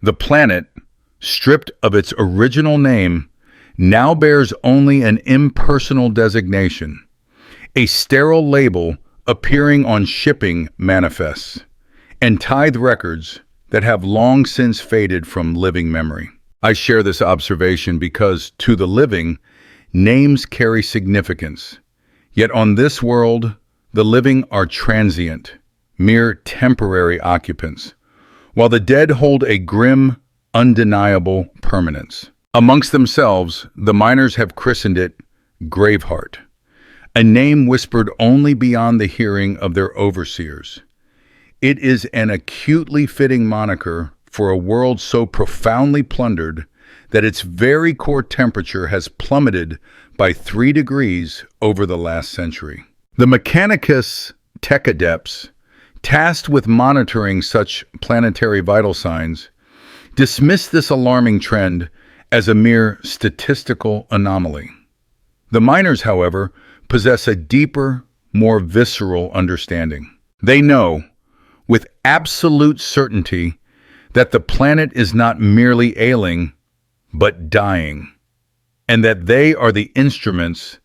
The planet, stripped of its original name, now bears only an impersonal designation, a sterile label appearing on shipping manifests, and tithe records that have long since faded from living memory. I share this observation because, to the living, names carry significance. Yet on this world, the living are transient, mere temporary occupants, while the dead hold a grim, undeniable permanence. Amongst themselves, the miners have christened it Graveheart, a name whispered only beyond the hearing of their overseers. It is an acutely fitting moniker for a world so profoundly plundered that its very core temperature has plummeted by 3 degrees over the last century. The Mechanicus tech adepts, tasked with monitoring such planetary vital signs, dismiss this alarming trend as a mere statistical anomaly. The miners, however, possess a deeper, more visceral understanding. They know, with absolute certainty, that the planet is not merely ailing, but dying, and that they are the instruments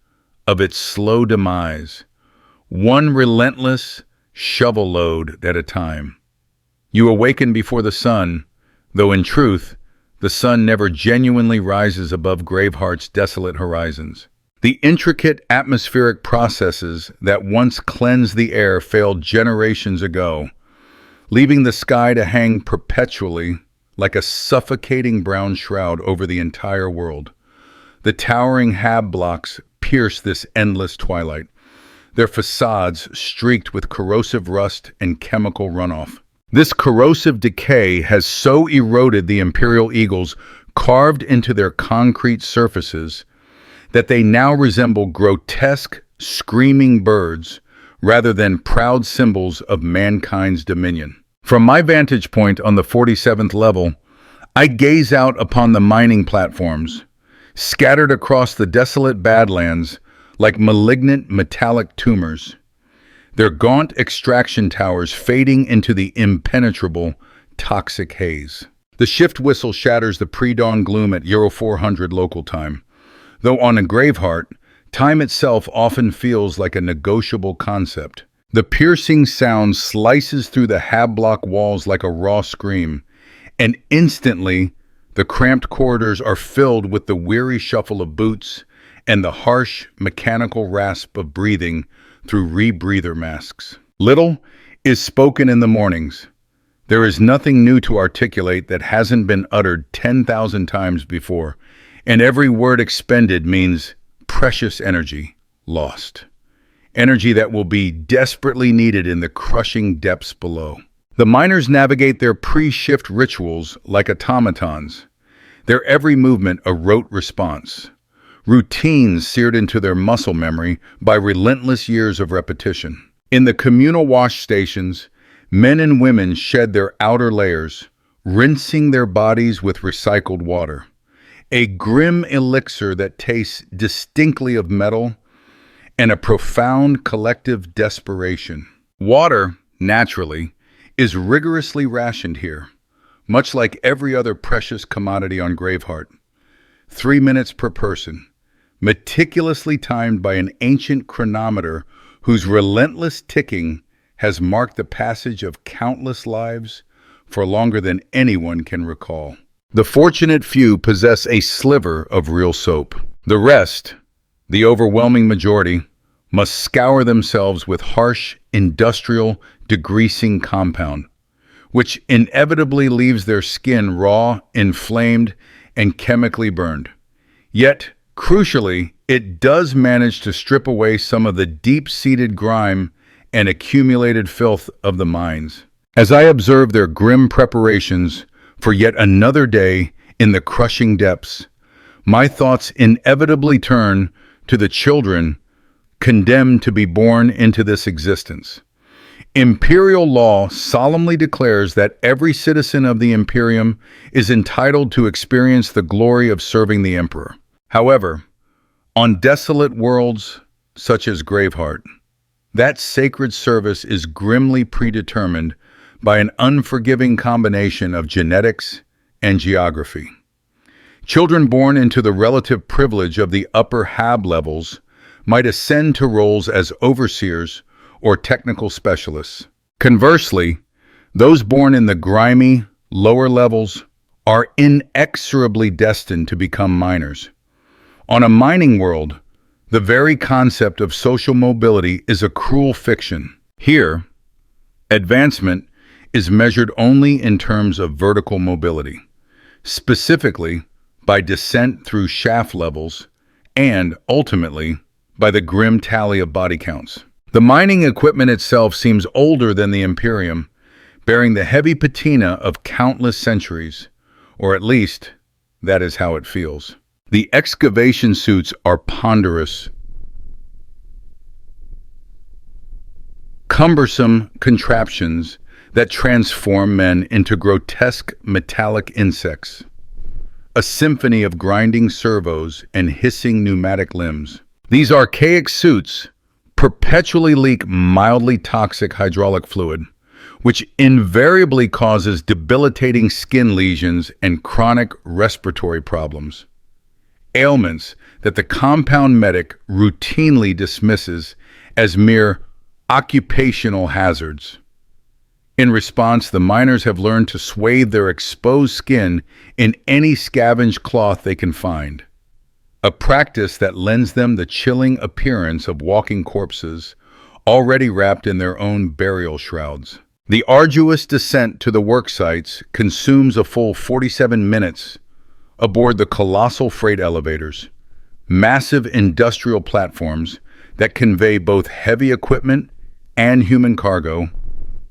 of its slow demise, one relentless shovel load at a time. You awaken before the sun, though in truth, the sun never genuinely rises above Graveheart's desolate horizons. The intricate atmospheric processes that once cleansed the air failed generations ago, leaving the sky to hang perpetually like a suffocating brown shroud over the entire world. The towering hab blocks pierce this endless twilight, their facades streaked with corrosive rust and chemical runoff. This corrosive decay has so eroded the Imperial eagles carved into their concrete surfaces that they now resemble grotesque, screaming birds rather than proud symbols of mankind's dominion. From my vantage point on the 47th level, I gaze out upon the mining platforms, scattered across the desolate badlands like malignant metallic tumors, their gaunt extraction towers fading into the impenetrable, toxic haze. The shift whistle shatters the pre-dawn gloom at Euro 400 local time, though on a Graveheart, time itself often feels like a negotiable concept. The piercing sound slices through the hab-block walls like a raw scream, and instantly, the cramped corridors are filled with the weary shuffle of boots and the harsh, mechanical rasp of breathing through rebreather masks. Little is spoken in the mornings. There is nothing new to articulate that hasn't been uttered 10,000 times before, and every word expended means precious energy lost. Energy that will be desperately needed in the crushing depths below. The miners navigate their pre-shift rituals like automatons, their every movement a rote response, routines seared into their muscle memory by relentless years of repetition. In the communal wash stations, men and women shed their outer layers, rinsing their bodies with recycled water, a grim elixir that tastes distinctly of metal and a profound collective desperation. Water, naturally, is rigorously rationed here, much like every other precious commodity on Graveheart. 3 minutes per person, meticulously timed by an ancient chronometer whose relentless ticking has marked the passage of countless lives for longer than anyone can recall. The fortunate few possess a sliver of real soap. The rest, the overwhelming majority, must scour themselves with harsh, industrial, degreasing compound, which inevitably leaves their skin raw, inflamed, and chemically burned. Yet, crucially, it does manage to strip away some of the deep-seated grime and accumulated filth of the mines. As I observe their grim preparations for yet another day in the crushing depths, my thoughts inevitably turn to the children condemned to be born into this existence. Imperial law solemnly declares that every citizen of the Imperium is entitled to experience the glory of serving the Emperor. However, on desolate worlds such as Graveheart, that sacred service is grimly predetermined by an unforgiving combination of genetics and geography. Children born into the relative privilege of the upper HAB levels might ascend to roles as overseers or technical specialists. Conversely, those born in the grimy, lower levels are inexorably destined to become miners. On a mining world, the very concept of social mobility is a cruel fiction. Here, advancement is measured only in terms of vertical mobility, specifically by descent through shaft levels and, ultimately, by the grim tally of body counts. The mining equipment itself seems older than the Imperium, bearing the heavy patina of countless centuries, or at least, that is how it feels. The excavation suits are ponderous, cumbersome contraptions that transform men into grotesque metallic insects, a symphony of grinding servos and hissing pneumatic limbs. These archaic suits perpetually leak mildly toxic hydraulic fluid, which invariably causes debilitating skin lesions and chronic respiratory problems, ailments that the compound medic routinely dismisses as mere occupational hazards. In response, the miners have learned to swathe their exposed skin in any scavenged cloth they can find, a practice that lends them the chilling appearance of walking corpses already wrapped in their own burial shrouds. The arduous descent to the work sites consumes a full 47 minutes aboard the colossal freight elevators, massive industrial platforms that convey both heavy equipment and human cargo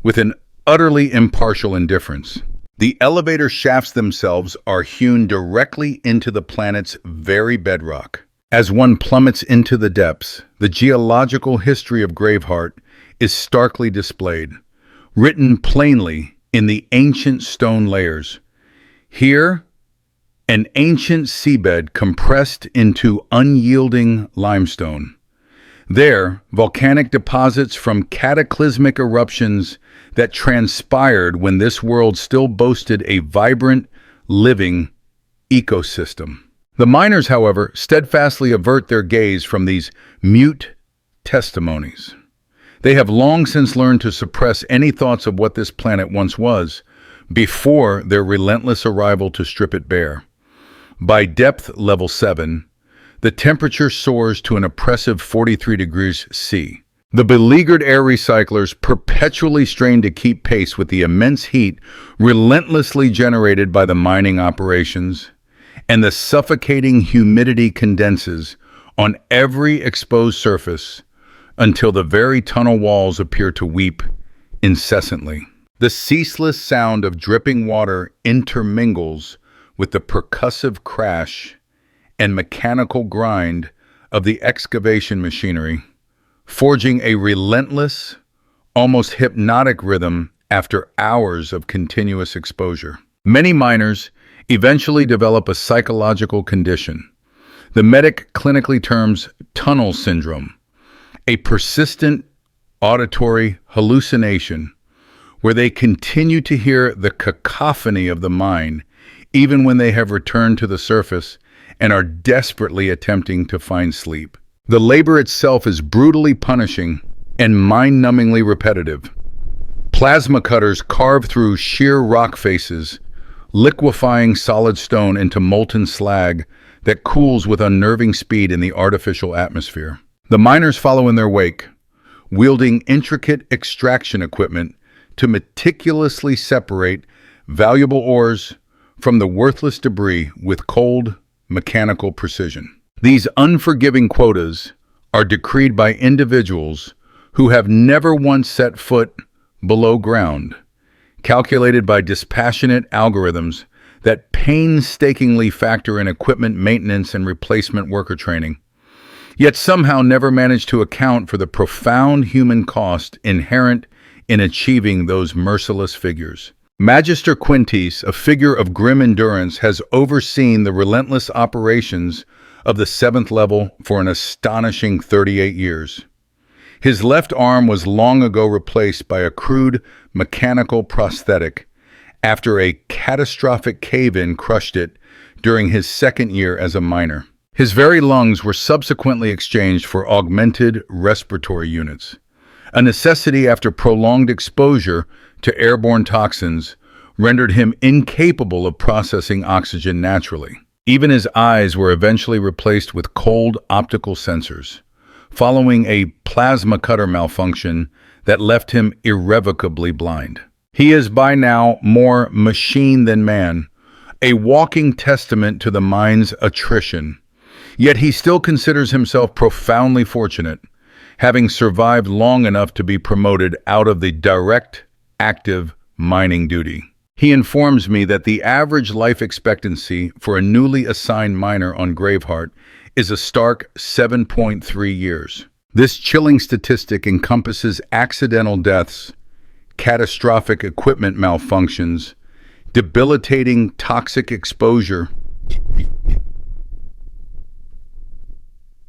with an utterly impartial indifference. The elevator shafts themselves are hewn directly into the planet's very bedrock. As one plummets into the depths, the geological history of Graveheart is starkly displayed, written plainly in the ancient stone layers. Here, an ancient seabed compressed into unyielding limestone. There, volcanic deposits from cataclysmic eruptions that transpired when this world still boasted a vibrant, living ecosystem. The miners, however, steadfastly avert their gaze from these mute testimonies. They have long since learned to suppress any thoughts of what this planet once was, before their relentless arrival to strip it bare. By depth level 7, the temperature soars to an oppressive 43 degrees C. The beleaguered air recyclers perpetually strain to keep pace with the immense heat relentlessly generated by the mining operations, and the suffocating humidity condenses on every exposed surface until the very tunnel walls appear to weep incessantly. The ceaseless sound of dripping water intermingles with the percussive crash and mechanical grind of the excavation machinery, forging a relentless, almost hypnotic rhythm after hours of continuous exposure. Many miners eventually develop a psychological condition. The medic clinically terms tunnel syndrome, a persistent auditory hallucination where they continue to hear the cacophony of the mine even when they have returned to the surface and are desperately attempting to find sleep. The labor itself is brutally punishing and mind-numbingly repetitive. Plasma cutters carve through sheer rock faces, liquefying solid stone into molten slag that cools with unnerving speed in the artificial atmosphere. The miners follow in their wake, wielding intricate extraction equipment to meticulously separate valuable ores from the worthless debris with cold, mechanical precision. These unforgiving quotas are decreed by individuals who have never once set foot below ground, calculated by dispassionate algorithms that painstakingly factor in equipment maintenance and replacement worker training, yet somehow never manage to account for the profound human cost inherent in achieving those merciless figures. Magister Quintis, a figure of grim endurance, has overseen the relentless operations of the 7th level for an astonishing 38 years. His left arm was long ago replaced by a crude mechanical prosthetic, after a catastrophic cave-in crushed it during his second year as a miner. His very lungs were subsequently exchanged for augmented respiratory units, a necessity after prolonged exposure to airborne toxins rendered him incapable of processing oxygen naturally. Even his eyes were eventually replaced with cold optical sensors, following a plasma cutter malfunction that left him irrevocably blind. He is by now more machine than man, a walking testament to the mine's attrition. Yet he still considers himself profoundly fortunate, having survived long enough to be promoted out of the direct, active mining duty. He informs me that the average life expectancy for a newly assigned miner on Graveheart is a stark 7.3 years. This chilling statistic encompasses accidental deaths, catastrophic equipment malfunctions, debilitating toxic exposure,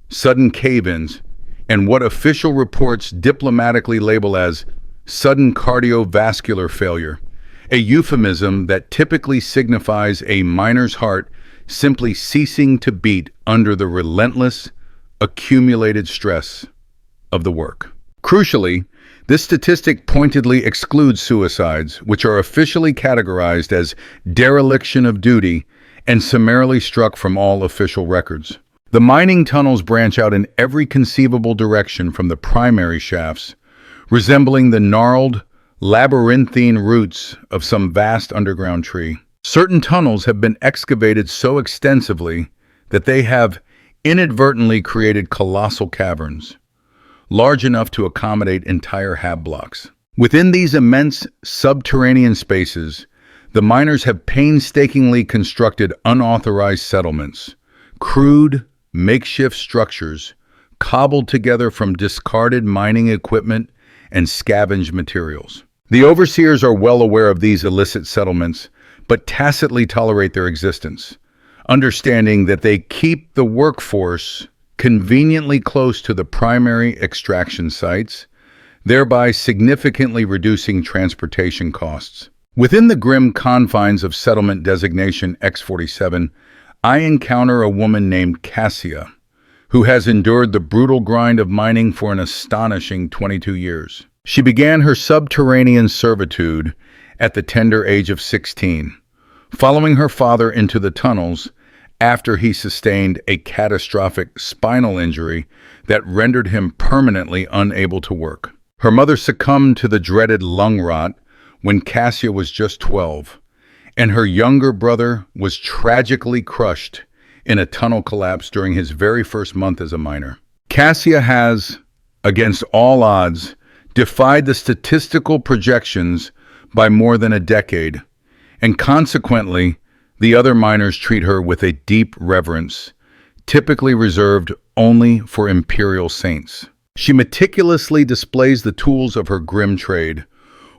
sudden cave-ins, and what official reports diplomatically label as sudden cardiovascular failure, a euphemism that typically signifies a miner's heart simply ceasing to beat under the relentless, accumulated stress of the work. Crucially, this statistic pointedly excludes suicides, which are officially categorized as dereliction of duty and summarily struck from all official records. The mining tunnels branch out in every conceivable direction from the primary shafts, resembling the gnarled, labyrinthine roots of some vast underground tree. Certain tunnels have been excavated so extensively that they have inadvertently created colossal caverns, large enough to accommodate entire hab blocks. Within these immense subterranean spaces, the miners have painstakingly constructed unauthorized settlements, crude, makeshift structures cobbled together from discarded mining equipment and scavenged materials. The overseers are well aware of these illicit settlements, but tacitly tolerate their existence, understanding that they keep the workforce conveniently close to the primary extraction sites, thereby significantly reducing transportation costs. Within the grim confines of settlement designation X47, I encounter a woman named Cassia, who has endured the brutal grind of mining for an astonishing 22 years. She began her subterranean servitude at the tender age of 16, following her father into the tunnels after he sustained a catastrophic spinal injury that rendered him permanently unable to work. Her mother succumbed to the dreaded lung rot when Cassia was just 12, and her younger brother was tragically crushed in a tunnel collapse during his very first month as a miner. Cassia has, against all odds, defied the statistical projections by more than a decade, and consequently, the other miners treat her with a deep reverence, typically reserved only for imperial saints. She meticulously displays the tools of her grim trade,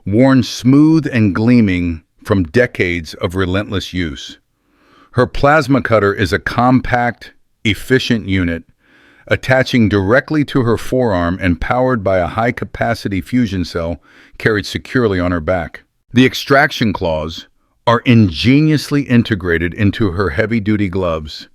worn smooth and gleaming from decades of relentless use. Her plasma cutter is a compact, efficient unit, attaching directly to her forearm and powered by a high-capacity fusion cell carried securely on her back. The extraction claws are ingeniously integrated into her heavy-duty gloves,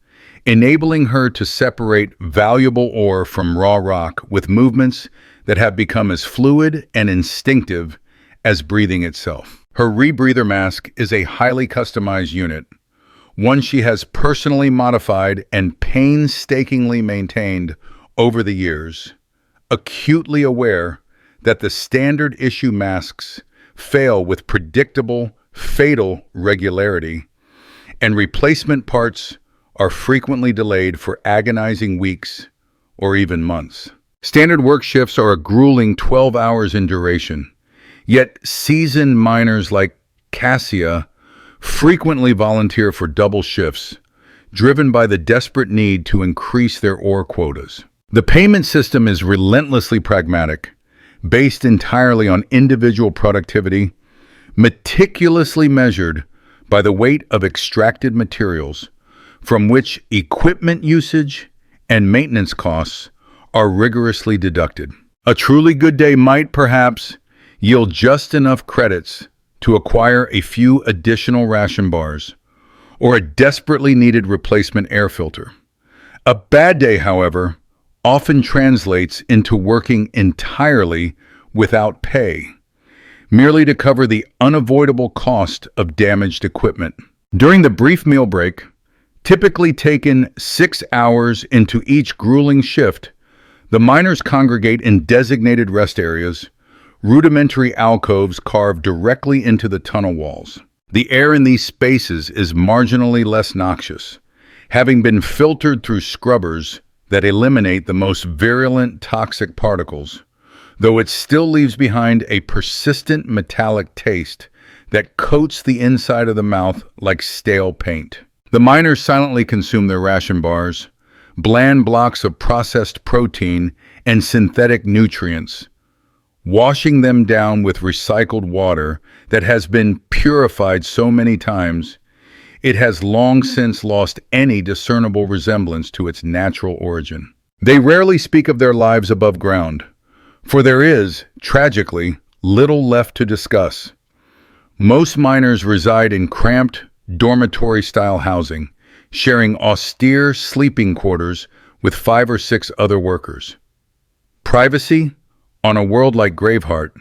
enabling her to separate valuable ore from raw rock with movements that have become as fluid and instinctive as breathing itself. Her rebreather mask is a highly customized unit, one she has personally modified and painstakingly maintained over the years, acutely aware that the standard issue masks fail with predictable, fatal regularity, and replacement parts are frequently delayed for agonizing weeks or even months. Standard work shifts are a grueling 12 hours in duration, yet seasoned miners like Cassia frequently volunteer for double shifts, driven by the desperate need to increase their ore quotas. The payment system is relentlessly pragmatic, based entirely on individual productivity, meticulously measured by the weight of extracted materials, from which equipment usage and maintenance costs are rigorously deducted. A truly good day might, perhaps, yield just enough credits to acquire a few additional ration bars or a desperately needed replacement air filter. A bad day, however, often translates into working entirely without pay, merely to cover the unavoidable cost of damaged equipment. During the brief meal break, typically taken 6 hours into each grueling shift, the miners congregate in designated rest areas, rudimentary alcoves carved directly into the tunnel walls. The air in these spaces is marginally less noxious, having been filtered through scrubbers that eliminate the most virulent toxic particles, though it still leaves behind a persistent metallic taste that coats the inside of the mouth like stale paint. The miners silently consume their ration bars, bland blocks of processed protein and synthetic nutrients, washing them down with recycled water that has been purified so many times it has long since lost any discernible resemblance to its natural origin. They rarely speak of their lives above ground, for there is, tragically, little left to discuss. Most miners reside in cramped, dormitory-style housing, sharing austere sleeping quarters with 5 or 6 other workers. Privacy, on a world like Graveheart,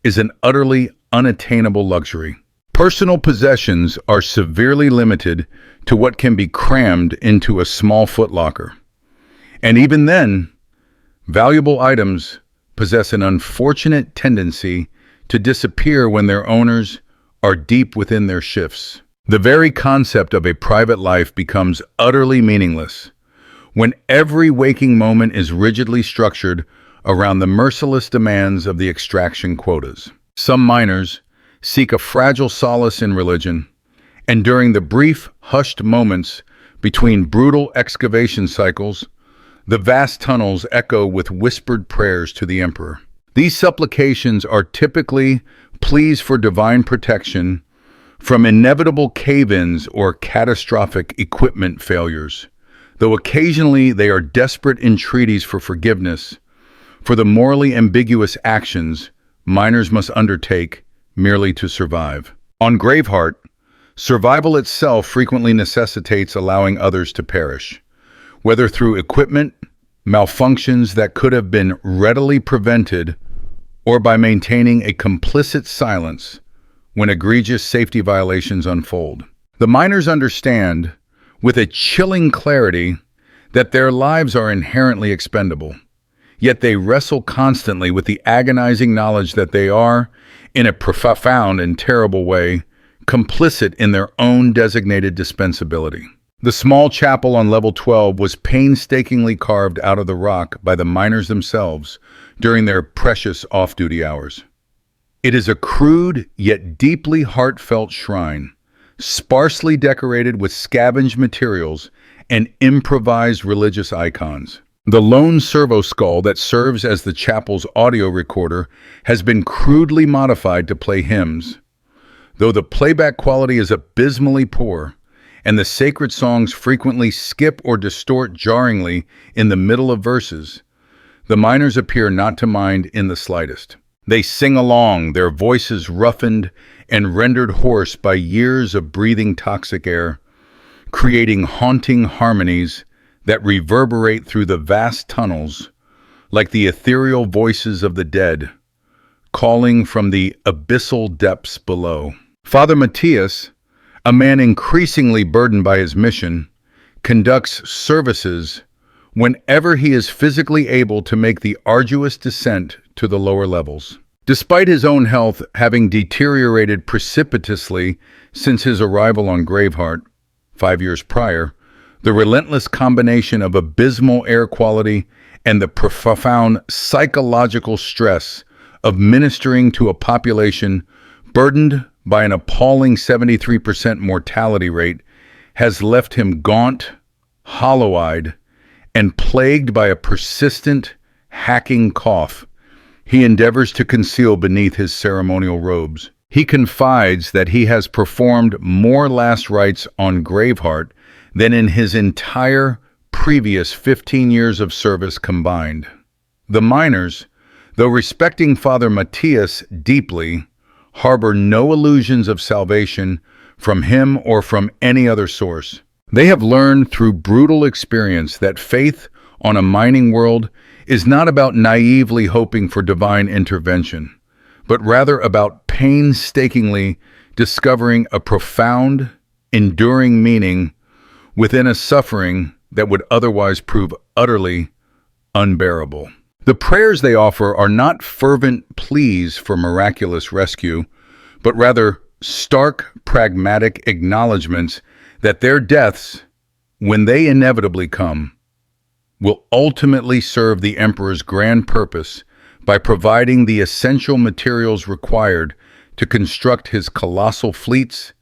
is an utterly unattainable luxury. Personal possessions are severely limited to what can be crammed into a small footlocker. And even then, valuable items possess an unfortunate tendency to disappear when their owners are deep within their shifts. The very concept of a private life becomes utterly meaningless when every waking moment is rigidly structured around the merciless demands of the extraction quotas. Some miners seek a fragile solace in religion, and during the brief, hushed moments between brutal excavation cycles, the vast tunnels echo with whispered prayers to the Emperor. These supplications are typically pleas for divine protection from inevitable cave-ins or catastrophic equipment failures, though occasionally they are desperate entreaties for forgiveness for the morally ambiguous actions miners must undertake merely to survive. On Graveheart, survival itself frequently necessitates allowing others to perish, whether through equipment, malfunctions that could have been readily prevented, or by maintaining a complicit silence when egregious safety violations unfold. The miners understand, with a chilling clarity, that their lives are inherently expendable, yet they wrestle constantly with the agonizing knowledge that they are, in a profound and terrible way, complicit in their own designated dispensability. The small chapel on level 12 was painstakingly carved out of the rock by the miners themselves during their precious off-duty hours. It is a crude yet deeply heartfelt shrine, sparsely decorated with scavenged materials and improvised religious icons. The lone servo skull that serves as the chapel's audio recorder has been crudely modified to play hymns. Though the playback quality is abysmally poor, and the sacred songs frequently skip or distort jarringly in the middle of verses, the miners appear not to mind in the slightest. They sing along, their voices roughened and rendered hoarse by years of breathing toxic air, creating haunting harmonies that reverberate through the vast tunnels like the ethereal voices of the dead, calling from the abyssal depths below. Father Matthias, a man increasingly burdened by his mission, conducts services whenever he is physically able to make the arduous descent to the lower levels. Despite his own health having deteriorated precipitously since his arrival on Graveheart 5 years prior, the relentless combination of abysmal air quality and the profound psychological stress of ministering to a population burdened by an appalling 73% mortality rate has left him gaunt, hollow-eyed, and plagued by a persistent, hacking cough he endeavors to conceal beneath his ceremonial robes. He confides that he has performed more last rites on Graveheart than in his entire previous 15 years of service combined. The miners, though respecting Father Matthias deeply, harbor no illusions of salvation from him or from any other source. They have learned through brutal experience that faith on a mining world is not about naively hoping for divine intervention, but rather about painstakingly discovering a profound, enduring meaning within a suffering that would otherwise prove utterly unbearable. The prayers they offer are not fervent pleas for miraculous rescue, but rather stark, pragmatic acknowledgments that their deaths, when they inevitably come, will ultimately serve the Emperor's grand purpose by providing the essential materials required to construct his colossal fleets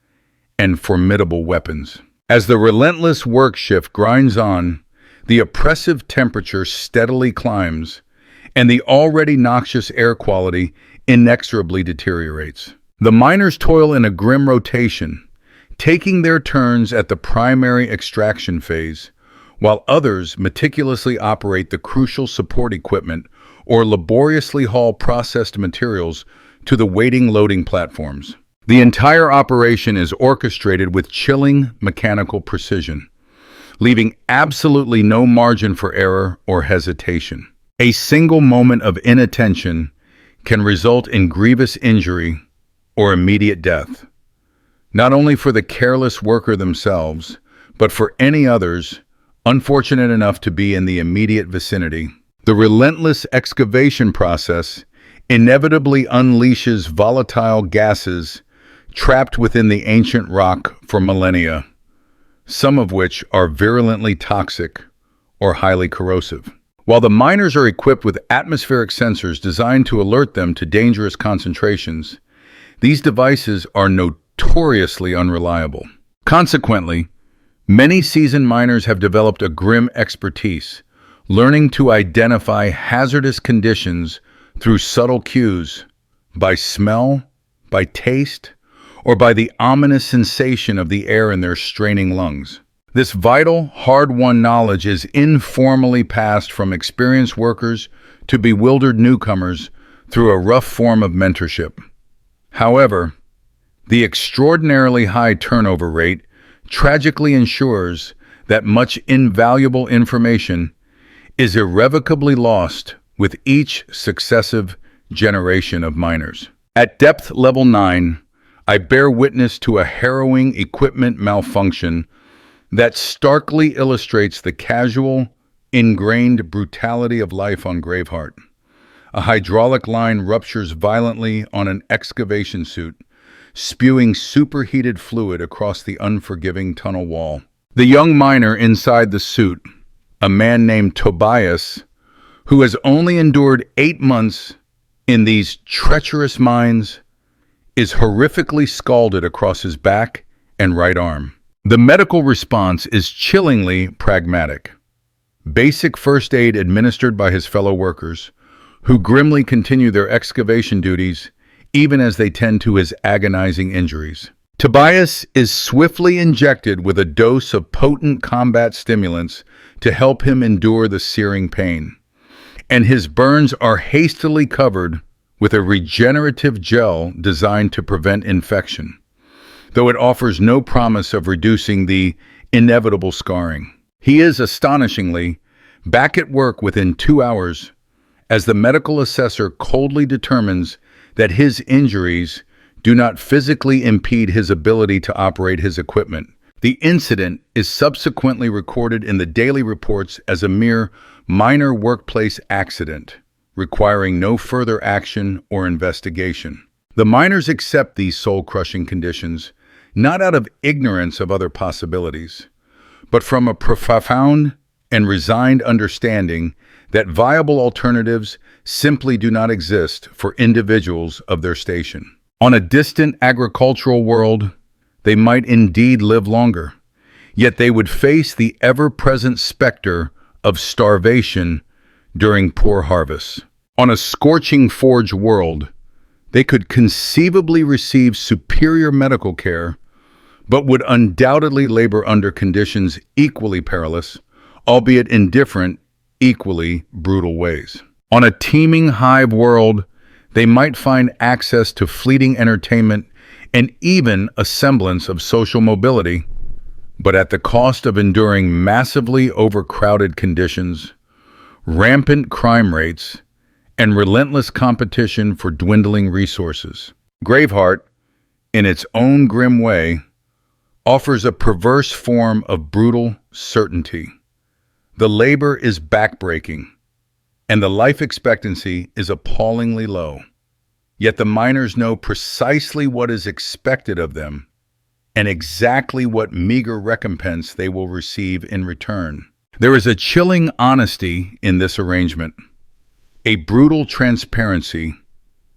and formidable weapons. As the relentless work shift grinds on, the oppressive temperature steadily climbs, and the already noxious air quality inexorably deteriorates. The miners toil in a grim rotation, taking their turns at the primary extraction phase, while others meticulously operate the crucial support equipment or laboriously haul processed materials to the waiting loading platforms. The entire operation is orchestrated with chilling mechanical precision, leaving absolutely no margin for error or hesitation. A single moment of inattention can result in grievous injury or immediate death, not only for the careless worker themselves, but for any others unfortunate enough to be in the immediate vicinity. The relentless excavation process inevitably unleashes volatile gases trapped within the ancient rock for millennia, some of which are virulently toxic or highly corrosive. While the miners are equipped with atmospheric sensors designed to alert them to dangerous concentrations, these devices are notoriously unreliable. Consequently, many seasoned miners have developed a grim expertise, learning to identify hazardous conditions through subtle cues, by smell, by taste, or by the ominous sensation of the air in their straining lungs. This vital, hard-won knowledge is informally passed from experienced workers to bewildered newcomers through a rough form of mentorship. However, the extraordinarily high turnover rate tragically ensures that much invaluable information is irrevocably lost with each successive generation of miners. At depth level 9, I bear witness to a harrowing equipment malfunction that starkly illustrates the casual, ingrained brutality of life on Graveheart. A hydraulic line ruptures violently on an excavation suit, spewing superheated fluid across the unforgiving tunnel wall. The young miner inside the suit, a man named Tobias, who has only endured 8 months in these treacherous mines, is horrifically scalded across his back and right arm. The medical response is chillingly pragmatic. Basic first aid administered by his fellow workers, who grimly continue their excavation duties even as they tend to his agonizing injuries. Tobias is swiftly injected with a dose of potent combat stimulants to help him endure the searing pain, and his burns are hastily covered with a regenerative gel designed to prevent infection, though it offers no promise of reducing the inevitable scarring. He is astonishingly back at work within 2 hours, as the medical assessor coldly determines that his injuries do not physically impede his ability to operate his equipment. The incident is subsequently recorded in the daily reports as a mere minor workplace accident, requiring no further action or investigation. The miners accept these soul-crushing conditions not out of ignorance of other possibilities, but from a profound and resigned understanding that viable alternatives simply do not exist for individuals of their station. On a distant agricultural world, they might indeed live longer, yet they would face the ever-present specter of starvation during poor harvests. On a scorching forge world, they could conceivably receive superior medical care, but would undoubtedly labor under conditions equally perilous, albeit in different, equally brutal ways. On a teeming hive world, They might find access to fleeting entertainment and even a semblance of social mobility, but at the cost of enduring massively overcrowded conditions, rampant crime rates, and relentless competition for dwindling resources. Graveheart, in its own grim way, offers a perverse form of brutal certainty. The labor is backbreaking, and the life expectancy is appallingly low. Yet the miners know precisely what is expected of them and exactly what meager recompense they will receive in return. There is a chilling honesty in this arrangement, a brutal transparency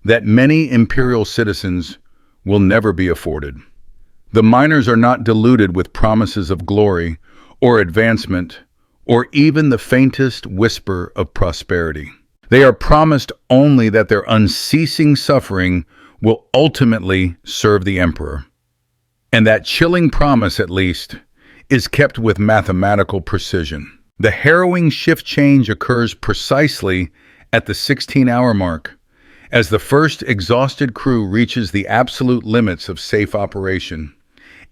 that many imperial citizens will never be afforded. The miners are not deluded with promises of glory or advancement or even the faintest whisper of prosperity. They are promised only that their unceasing suffering will ultimately serve the emperor. And that chilling promise, at least, is kept with mathematical precision. The harrowing shift change occurs precisely at the 16-hour mark, as the first exhausted crew reaches the absolute limits of safe operation,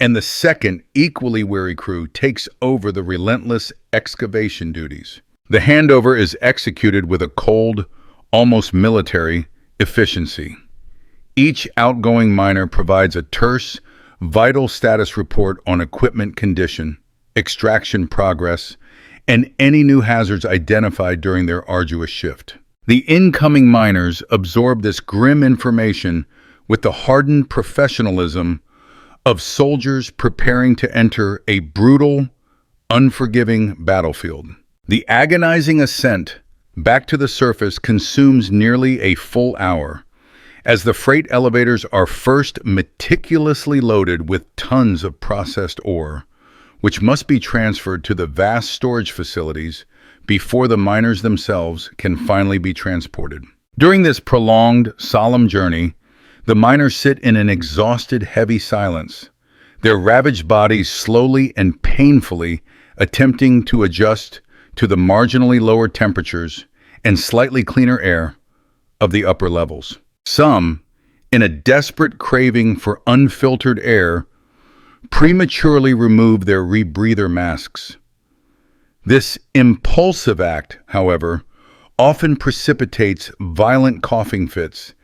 and the second equally weary crew takes over the relentless excavation duties. The handover is executed with a cold, almost military, efficiency. Each outgoing miner provides a terse, vital status report on equipment condition, extraction progress, and any new hazards identified during their arduous shift. The incoming miners absorb this grim information with the hardened professionalism of soldiers preparing to enter a brutal, unforgiving battlefield. The agonizing ascent back to the surface consumes nearly a full hour, as the freight elevators are first meticulously loaded with tons of processed ore, which must be transferred to the vast storage facilities before the miners themselves can finally be transported. During this prolonged, solemn journey, the miners sit in an exhausted, heavy silence, their ravaged bodies slowly and painfully attempting to adjust to the marginally lower temperatures and slightly cleaner air of the upper levels. Some, in a desperate craving for unfiltered air, prematurely remove their rebreather masks. This impulsive act, however, often precipitates violent coughing fits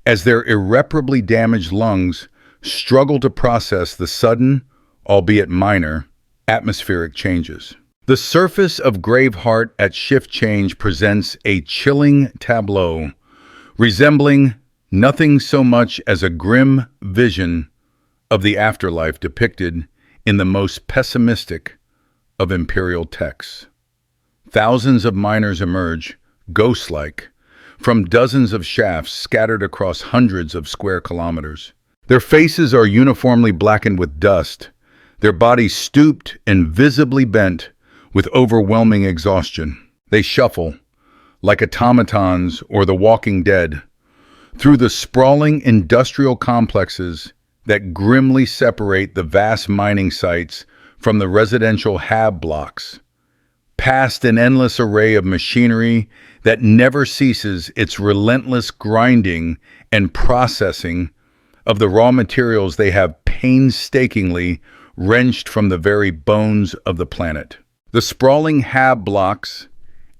as their irreparably damaged lungs struggle to process the sudden, albeit minor, atmospheric changes. The surface of Graveheart at shift change presents a chilling tableau, resembling nothing so much as a grim vision of the afterlife depicted in the most pessimistic of imperial texts. Thousands of miners emerge, ghost-like, from dozens of shafts scattered across hundreds of square kilometers. Their faces are uniformly blackened with dust, their bodies stooped and visibly bent with overwhelming exhaustion. They shuffle, like automatons or the walking dead, through the sprawling industrial complexes that grimly separate the vast mining sites from the residential hab blocks, past an endless array of machinery that never ceases its relentless grinding and processing of the raw materials they have painstakingly wrenched from the very bones of the planet. The sprawling hab blocks,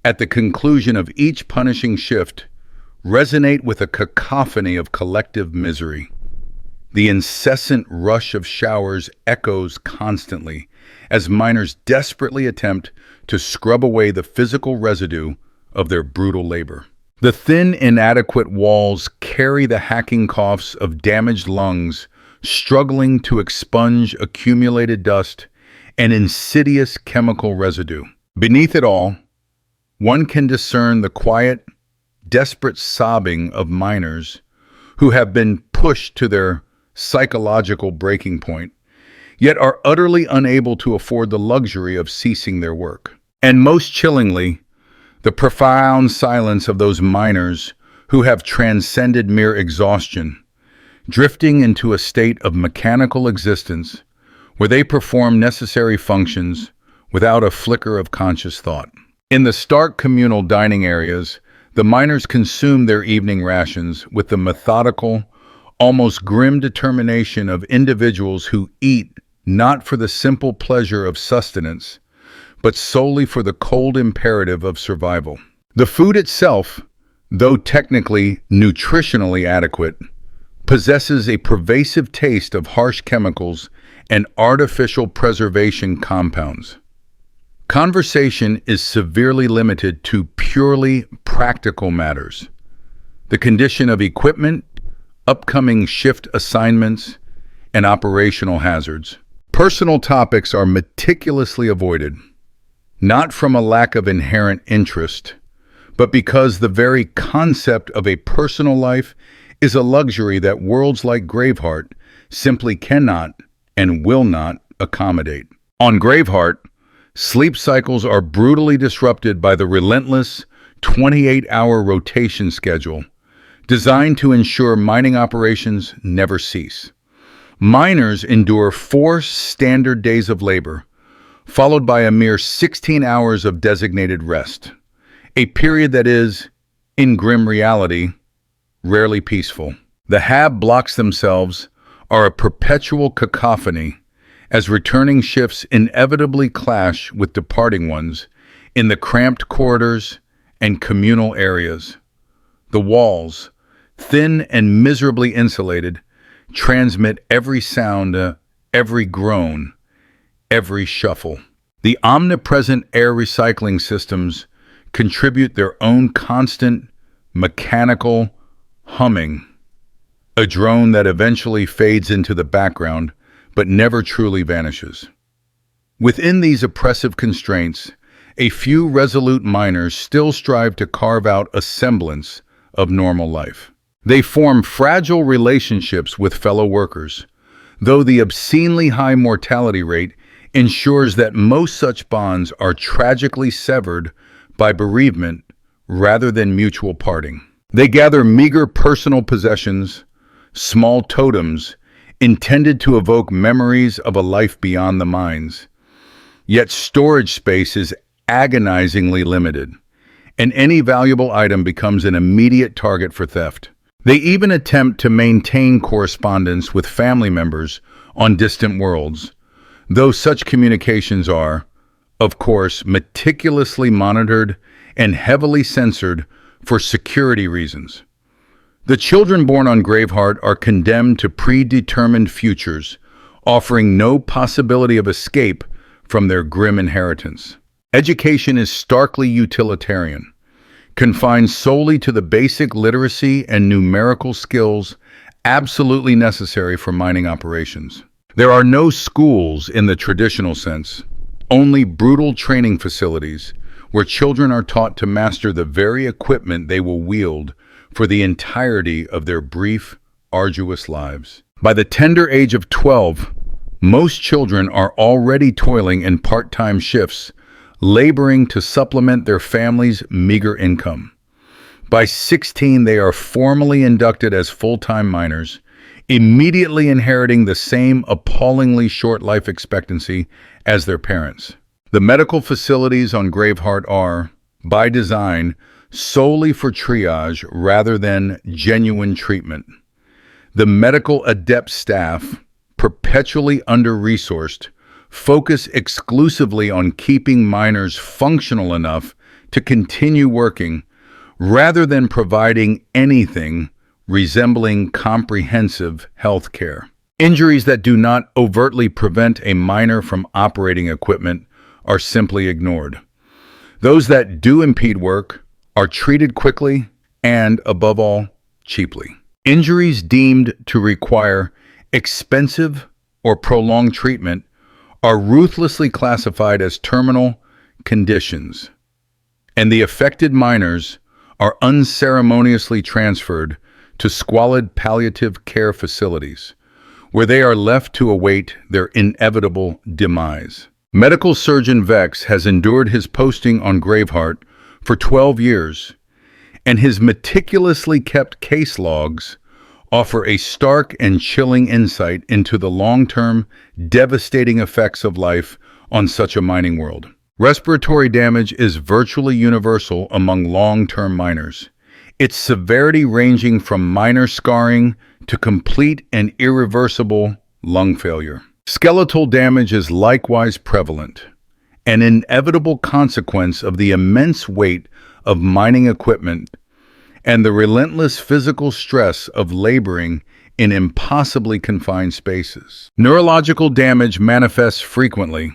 at the conclusion of each punishing shift, resonate with a cacophony of collective misery. The incessant rush of showers echoes constantly as miners desperately attempt to scrub away the physical residue of their brutal labor. The thin, inadequate walls carry the hacking coughs of damaged lungs, struggling to expunge accumulated dust and insidious chemical residue. Beneath it all, one can discern the quiet, desperate sobbing of miners who have been pushed to their psychological breaking point, yet are utterly unable to afford the luxury of ceasing their work. And most chillingly, the profound silence of those miners who have transcended mere exhaustion, drifting into a state of mechanical existence where they perform necessary functions without a flicker of conscious thought. In the stark communal dining areas, The miners consume their evening rations with the methodical, almost grim determination of individuals who eat not for the simple pleasure of sustenance, but solely for the cold imperative of survival. The food itself, though technically nutritionally adequate, possesses a pervasive taste of harsh chemicals and artificial preservation compounds. Conversation is severely limited to purely practical matters: the condition of equipment, upcoming shift assignments, and operational hazards. Personal topics are meticulously avoided, not from a lack of inherent interest, but because the very concept of a personal life is a luxury that worlds like Graveheart simply cannot and will not accommodate. On Graveheart, sleep cycles are brutally disrupted by the relentless 28-hour rotation schedule designed to ensure mining operations never cease. Miners endure 4 standard days of labor, followed by a mere 16 hours of designated rest, a period that is, in grim reality, rarely peaceful. The hab blocks themselves are a perpetual cacophony as returning shifts inevitably clash with departing ones in the cramped corridors and communal areas. The walls, thin and miserably insulated, transmit every sound, every groan, every shuffle. The omnipresent air recycling systems contribute their own constant, mechanical humming, a drone that eventually fades into the background but never truly vanishes. Within these oppressive constraints, a few resolute miners still strive to carve out a semblance of normal life. They form fragile relationships with fellow workers, though the obscenely high mortality rate ensures that most such bonds are tragically severed by bereavement rather than mutual parting. They gather meager personal possessions, small totems intended to evoke memories of a life beyond the mines. Yet storage space is agonizingly limited, and any valuable item becomes an immediate target for theft. They even attempt to maintain correspondence with family members on distant worlds, though such communications are, of course, meticulously monitored and heavily censored for security reasons. The children born on Graveheart are condemned to predetermined futures, offering no possibility of escape from their grim inheritance. Education is starkly utilitarian, confined solely to the basic literacy and numerical skills absolutely necessary for mining operations. There are no schools in the traditional sense, only brutal training facilities where children are taught to master the very equipment they will wield for the entirety of their brief, arduous lives. By the tender age of 12, most children are already toiling in part-time shifts, laboring to supplement their family's meager income. By 16, they are formally inducted as full-time miners, immediately inheriting the same appallingly short life expectancy as their parents. The medical facilities on Graveheart are, by design, solely for triage rather than genuine treatment. The medical adept staff, perpetually under-resourced, focus exclusively on keeping miners functional enough to continue working rather than providing anything resembling comprehensive health care. Injuries that do not overtly prevent a miner from operating equipment are simply ignored. Those that do impede work are treated quickly and, above all, cheaply. Injuries deemed to require expensive or prolonged treatment are ruthlessly classified as terminal conditions, and the affected miners are unceremoniously transferred to squalid palliative care facilities, where they are left to await their inevitable demise. Medical surgeon Vex has endured his posting on Graveheart for 12 years, and his meticulously kept case logs offer a stark and chilling insight into the long-term, devastating effects of life on such a mining world. Respiratory damage is virtually universal among long-term miners, its severity ranging from minor scarring to complete and irreversible lung failure. Skeletal damage is likewise prevalent, an inevitable consequence of the immense weight of mining equipment and the relentless physical stress of laboring in impossibly confined spaces. Neurological damage manifests frequently,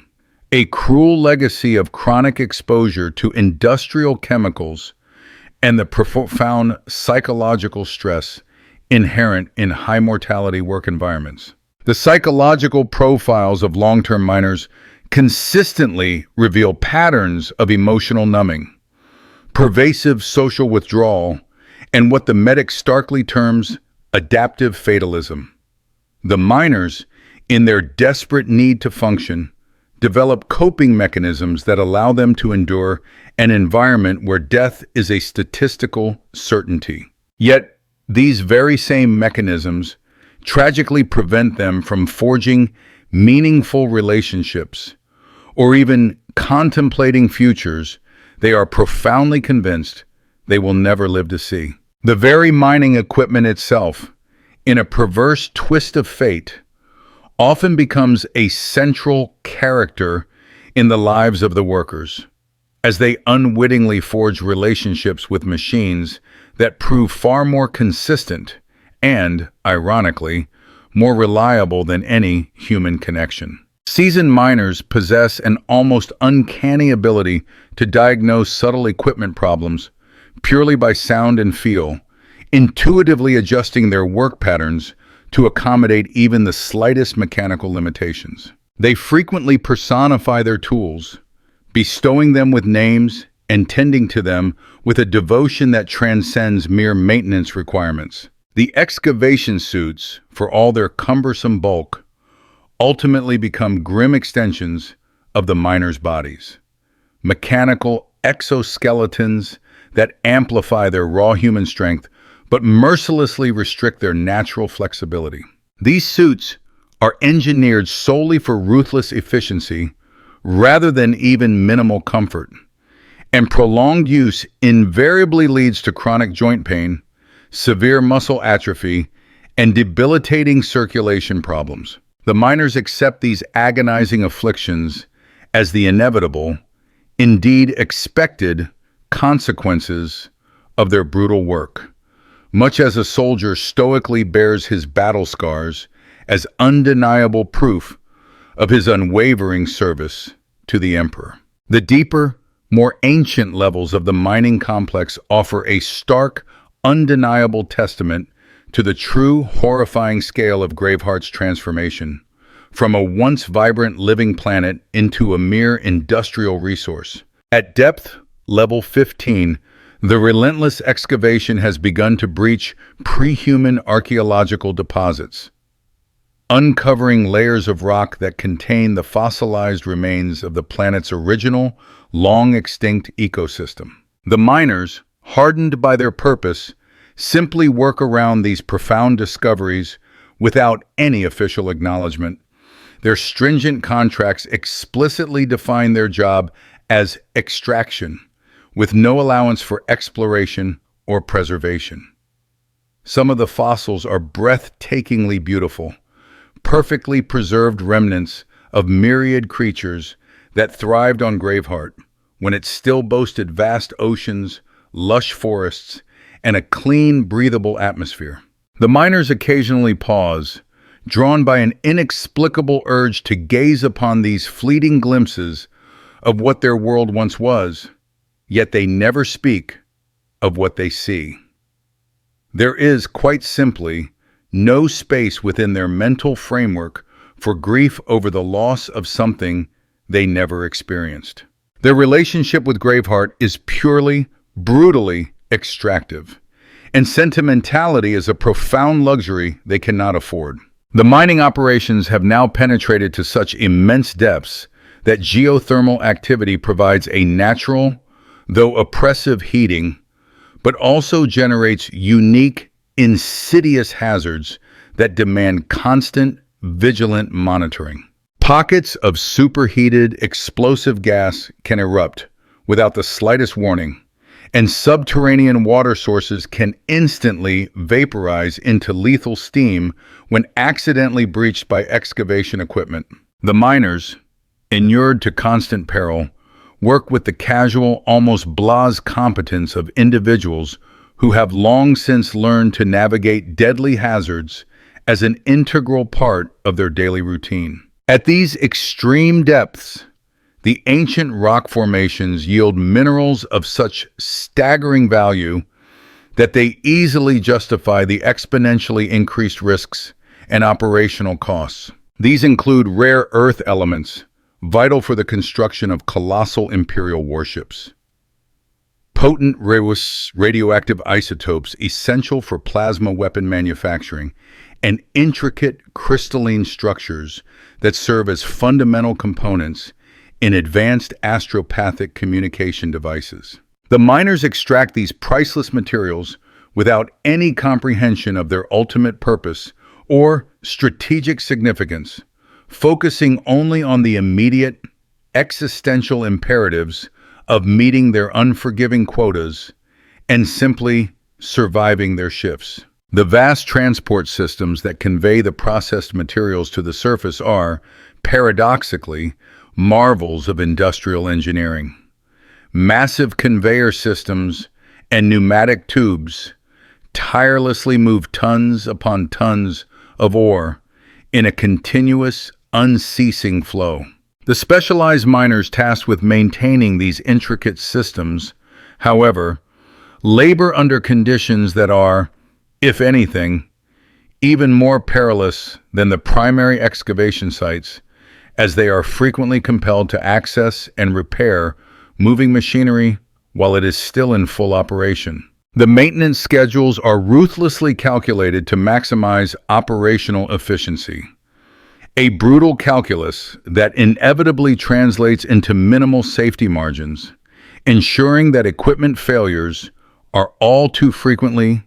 a cruel legacy of chronic exposure to industrial chemicals and the profound psychological stress inherent in high-mortality work environments. The psychological profiles of long-term miners consistently reveal patterns of emotional numbing, pervasive social withdrawal, and what the medic starkly terms adaptive fatalism. The miners, in their desperate need to function, develop coping mechanisms that allow them to endure an environment where death is a statistical certainty. Yet, these very same mechanisms tragically prevent them from forging meaningful relationships or even contemplating futures they are profoundly convinced they will never live to see. The very mining equipment itself, in a perverse twist of fate, often becomes a central character in the lives of the workers, as they unwittingly forge relationships with machines that prove far more consistent and, ironically, more reliable than any human connection. Seasoned miners possess an almost uncanny ability to diagnose subtle equipment problems purely by sound and feel, intuitively adjusting their work patterns to accommodate even the slightest mechanical limitations. They frequently personify their tools, bestowing them with names and tending to them with a devotion that transcends mere maintenance requirements. The excavation suits, for all their cumbersome bulk, ultimately become grim extensions of the miners' bodies. Mechanical exoskeletons that amplify their raw human strength but mercilessly restrict their natural flexibility. These suits are engineered solely for ruthless efficiency rather than even minimal comfort, and prolonged use invariably leads to chronic joint pain, severe muscle atrophy, and debilitating circulation problems. The miners accept these agonizing afflictions as the inevitable, indeed expected, consequences of their brutal work, much as a soldier stoically bears his battle scars as undeniable proof of his unwavering service to the emperor. The deeper, more ancient levels of the mining complex offer a stark, undeniable testament to the true, horrifying scale of Graveheart's transformation from a once vibrant living planet into a mere industrial resource. At depth, level 15, the relentless excavation has begun to breach pre-human archaeological deposits, uncovering layers of rock that contain the fossilized remains of the planet's original, long-extinct ecosystem. The miners, hardened by their purpose, simply work around these profound discoveries without any official acknowledgement. Their stringent contracts explicitly define their job as extraction, with no allowance for exploration or preservation. Some of the fossils are breathtakingly beautiful, perfectly preserved remnants of myriad creatures that thrived on Graveheart when it still boasted vast oceans, lush forests, and a clean, breathable atmosphere. The miners occasionally pause, drawn by an inexplicable urge to gaze upon these fleeting glimpses of what their world once was, yet they never speak of what they see. There is, quite simply, no space within their mental framework for grief over the loss of something they never experienced. Their relationship with Graveheart is purely, brutally extractive, and sentimentality is a profound luxury they cannot afford. The mining operations have now penetrated to such immense depths that geothermal activity provides a natural, though oppressive heating, but also generates unique, insidious hazards that demand constant, vigilant monitoring. Pockets of superheated, explosive gas can erupt without the slightest warning, and subterranean water sources can instantly vaporize into lethal steam when accidentally breached by excavation equipment. The miners, inured to constant peril, work with the casual, almost blasé competence of individuals who have long since learned to navigate deadly hazards as an integral part of their daily routine. At these extreme depths, the ancient rock formations yield minerals of such staggering value that they easily justify the exponentially increased risks and operational costs. These include rare earth elements, vital for the construction of colossal imperial warships, potent radioactive isotopes essential for plasma weapon manufacturing, and intricate crystalline structures that serve as fundamental components in advanced astropathic communication devices. The miners extract these priceless materials without any comprehension of their ultimate purpose or strategic significance, focusing only on the immediate existential imperatives of meeting their unforgiving quotas and simply surviving their shifts. The vast transport systems that convey the processed materials to the surface are, paradoxically, marvels of industrial engineering. Massive conveyor systems and pneumatic tubes tirelessly move tons upon tons of ore in a continuous, unceasing flow. The specialized miners tasked with maintaining these intricate systems, however, labor under conditions that are, if anything, even more perilous than the primary excavation sites, as they are frequently compelled to access and repair moving machinery while it is still in full operation. The maintenance schedules are ruthlessly calculated to maximize operational efficiency, a brutal calculus that inevitably translates into minimal safety margins, ensuring that equipment failures are all too frequently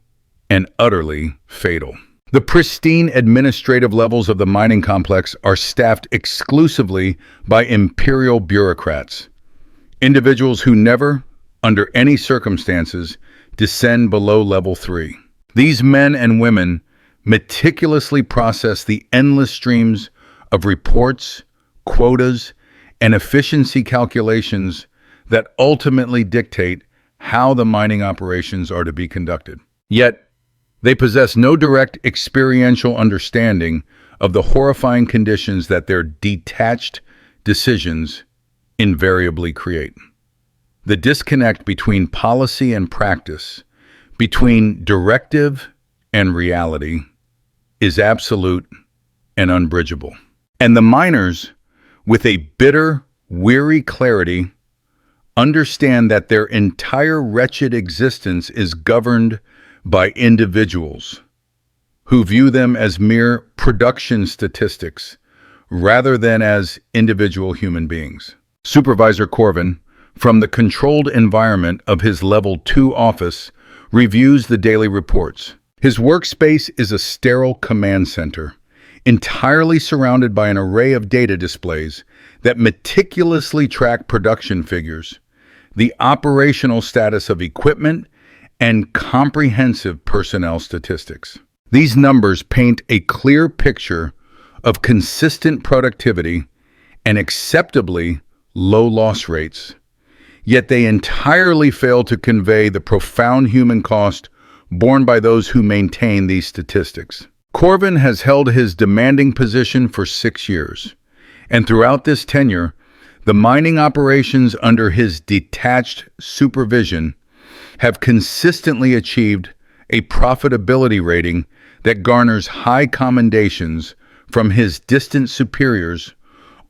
and utterly fatal. The pristine administrative levels of the mining complex are staffed exclusively by imperial bureaucrats, individuals who never, under any circumstances, descend below level 3. These men and women meticulously process the endless streams of reports, quotas, and efficiency calculations that ultimately dictate how the mining operations are to be conducted. Yet, they possess no direct experiential understanding of the horrifying conditions that their detached decisions invariably create. The disconnect between policy and practice, between directive and reality, is absolute and unbridgeable. And the miners, with a bitter, weary clarity, understand that their entire wretched existence is governed by individuals who view them as mere production statistics rather than as individual human beings. Supervisor Corvin, from the controlled environment of his Level 2 office, reviews the daily reports. His workspace is a sterile command center, entirely surrounded by an array of data displays that meticulously track production figures, the operational status of equipment, and comprehensive personnel statistics. These numbers paint a clear picture of consistent productivity and acceptably low loss rates, yet they entirely fail to convey the profound human cost borne by those who maintain these statistics. Corvin has held his demanding position for 6 years, and throughout this tenure, the mining operations under his detached supervision have consistently achieved a profitability rating that garners high commendations from his distant superiors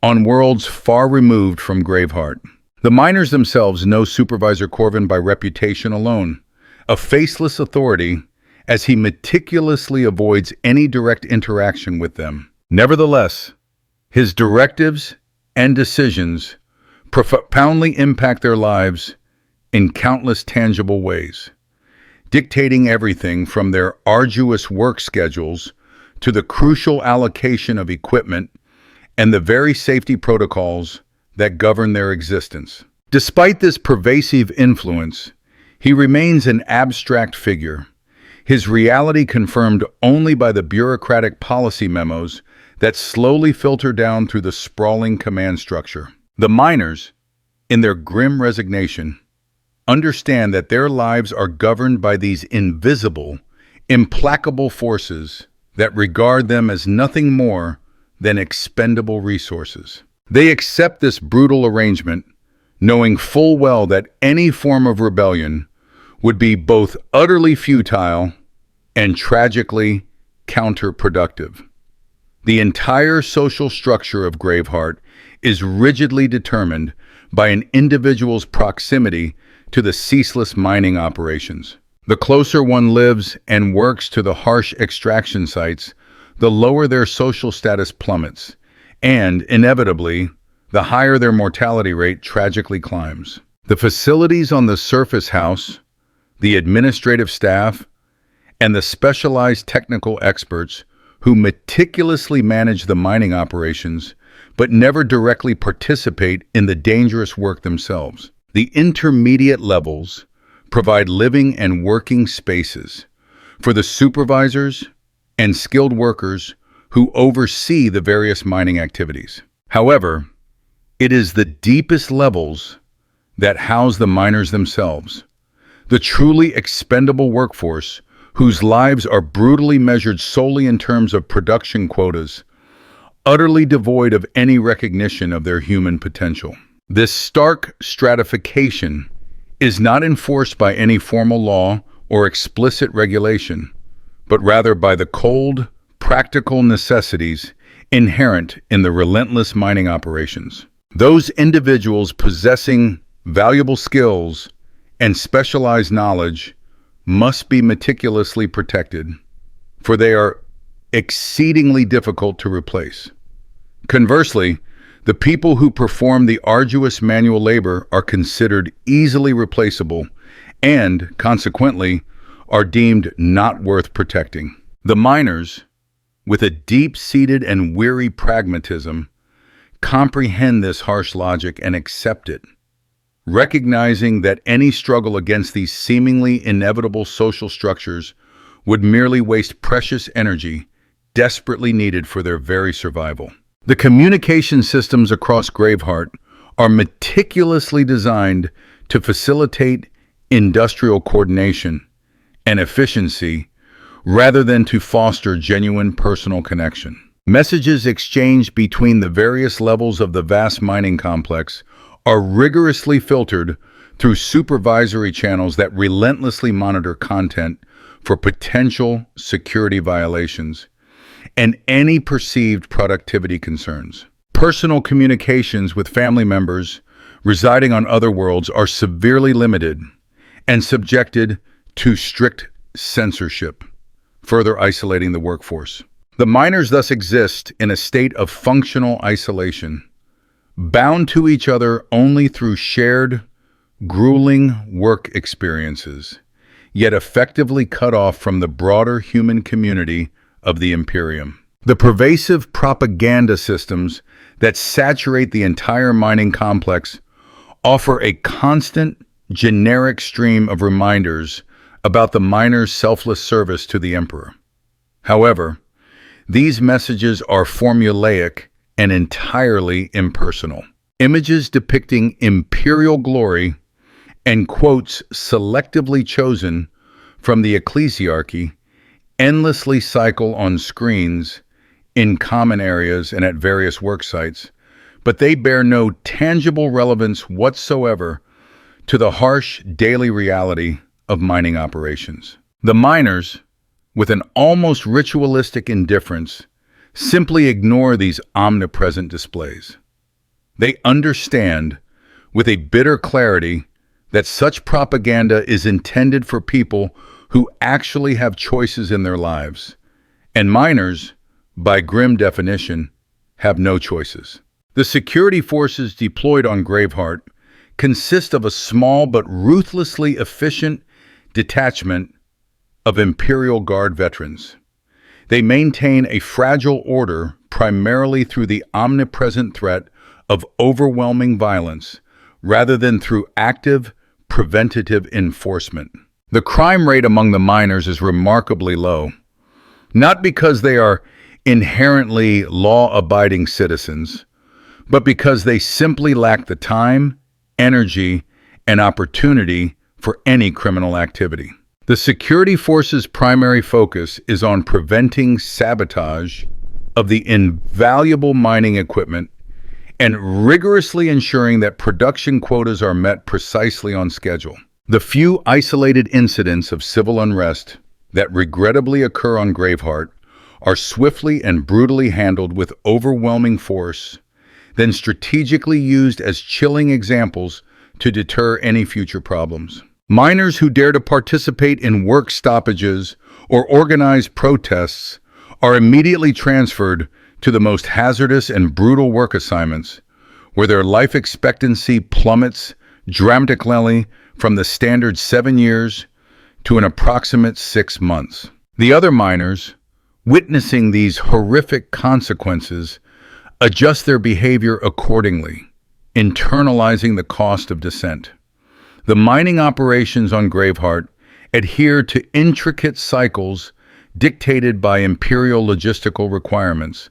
on worlds far removed from Graveheart. The miners themselves know Supervisor Corvin by reputation alone, a faceless authority, as he meticulously avoids any direct interaction with them. Nevertheless, his directives and decisions profoundly impact their lives in countless tangible ways, dictating everything from their arduous work schedules to the crucial allocation of equipment and the very safety protocols that govern their existence. Despite this pervasive influence, he remains an abstract figure, his reality confirmed only by the bureaucratic policy memos that slowly filter down through the sprawling command structure. The miners, in their grim resignation, understand that their lives are governed by these invisible, implacable forces that regard them as nothing more than expendable resources. They accept this brutal arrangement, knowing full well that any form of rebellion would be both utterly futile and tragically counterproductive. The entire social structure of Graveheart is rigidly determined by an individual's proximity to the ceaseless mining operations. The closer one lives and works to the harsh extraction sites, the lower their social status plummets, and, inevitably, the higher their mortality rate tragically climbs. The facilities on the surface house, the administrative staff, and the specialized technical experts who meticulously manage the mining operations but never directly participate in the dangerous work themselves. The intermediate levels provide living and working spaces for the supervisors and skilled workers who oversee the various mining activities. However, it is the deepest levels that house the miners themselves, the truly expendable workforce whose lives are brutally measured solely in terms of production quotas, utterly devoid of any recognition of their human potential. This stark stratification is not enforced by any formal law or explicit regulation, but rather by the cold, practical necessities inherent in the relentless mining operations. Those individuals possessing valuable skills and specialized knowledge must be meticulously protected, for they are exceedingly difficult to replace. Conversely, the people who perform the arduous manual labor are considered easily replaceable and, consequently, are deemed not worth protecting. The miners, with a deep-seated and weary pragmatism, comprehend this harsh logic and accept it, recognizing that any struggle against these seemingly inevitable social structures would merely waste precious energy desperately needed for their very survival. The communication systems across Graveheart are meticulously designed to facilitate industrial coordination and efficiency rather than to foster genuine personal connection. Messages exchanged between the various levels of the vast mining complex are rigorously filtered through supervisory channels that relentlessly monitor content for potential security violations and any perceived productivity concerns. Personal communications with family members residing on other worlds are severely limited and subjected to strict censorship, further isolating the workforce. The miners thus exist in a state of functional isolation, bound to each other only through shared, grueling work experiences, yet effectively cut off from the broader human community of the Imperium. The pervasive propaganda systems that saturate the entire mining complex offer a constant, generic stream of reminders about the miners' selfless service to the Emperor. However, these messages are formulaic and entirely impersonal. Images depicting imperial glory and quotes selectively chosen from the ecclesiarchy endlessly cycle on screens in common areas and at various work sites, but they bear no tangible relevance whatsoever to the harsh daily reality of mining operations. The miners, with an almost ritualistic indifference, simply ignore these omnipresent displays. They understand with a bitter clarity that such propaganda is intended for people who actually have choices in their lives, and miners, by grim definition, have no choices. The security forces deployed on Graveheart consist of a small but ruthlessly efficient detachment of Imperial Guard veterans. They maintain a fragile order primarily through the omnipresent threat of overwhelming violence rather than through active, preventative enforcement. The crime rate among the miners is remarkably low, not because they are inherently law-abiding citizens, but because they simply lack the time, energy, and opportunity for any criminal activity. The security force's primary focus is on preventing sabotage of the invaluable mining equipment and rigorously ensuring that production quotas are met precisely on schedule. The few isolated incidents of civil unrest that regrettably occur on Graveheart are swiftly and brutally handled with overwhelming force, then strategically used as chilling examples to deter any future problems. Miners who dare to participate in work stoppages or organize protests are immediately transferred to the most hazardous and brutal work assignments, where their life expectancy plummets dramatically from the standard 7 years to an approximate 6 months. The other miners, witnessing these horrific consequences, adjust their behavior accordingly, internalizing the cost of dissent. The mining operations on Graveheart adhere to intricate cycles dictated by imperial logistical requirements,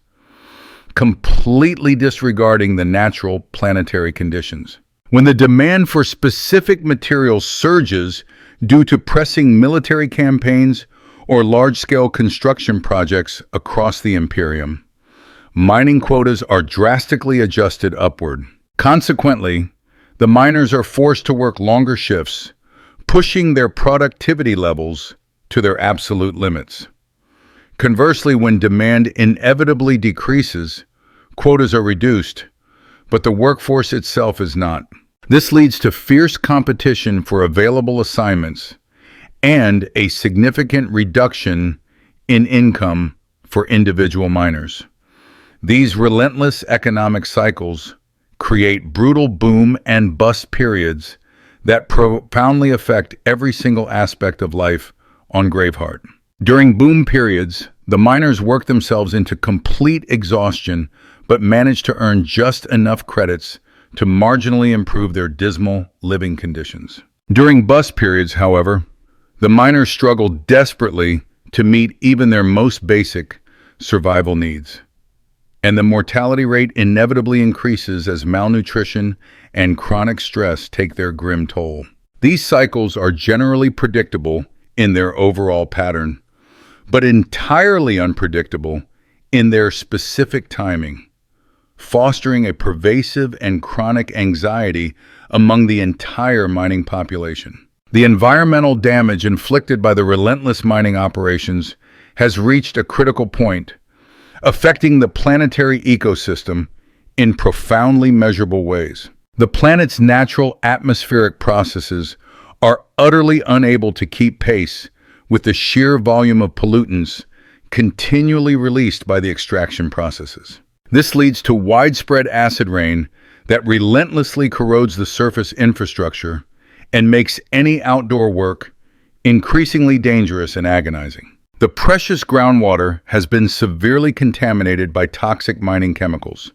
completely disregarding the natural planetary conditions. When the demand for specific materials surges due to pressing military campaigns or large-scale construction projects across the Imperium, mining quotas are drastically adjusted upward. Consequently, the miners are forced to work longer shifts, pushing their productivity levels to their absolute limits. Conversely, when demand inevitably decreases, quotas are reduced, but the workforce itself is not. This leads to fierce competition for available assignments and a significant reduction in income for individual miners. These relentless economic cycles create brutal boom and bust periods that profoundly affect every single aspect of life on Graveheart. During boom periods, the miners work themselves into complete exhaustion but manage to earn just enough credits to marginally improve their dismal living conditions. During bust periods, however, the miners struggle desperately to meet even their most basic survival needs, and the mortality rate inevitably increases as malnutrition and chronic stress take their grim toll. These cycles are generally predictable in their overall pattern, but entirely unpredictable in their specific timing, fostering a pervasive and chronic anxiety among the entire mining population. The environmental damage inflicted by the relentless mining operations has reached a critical point, affecting the planetary ecosystem in profoundly measurable ways. The planet's natural atmospheric processes are utterly unable to keep pace with the sheer volume of pollutants continually released by the extraction processes. This leads to widespread acid rain that relentlessly corrodes the surface infrastructure and makes any outdoor work increasingly dangerous and agonizing. The precious groundwater has been severely contaminated by toxic mining chemicals,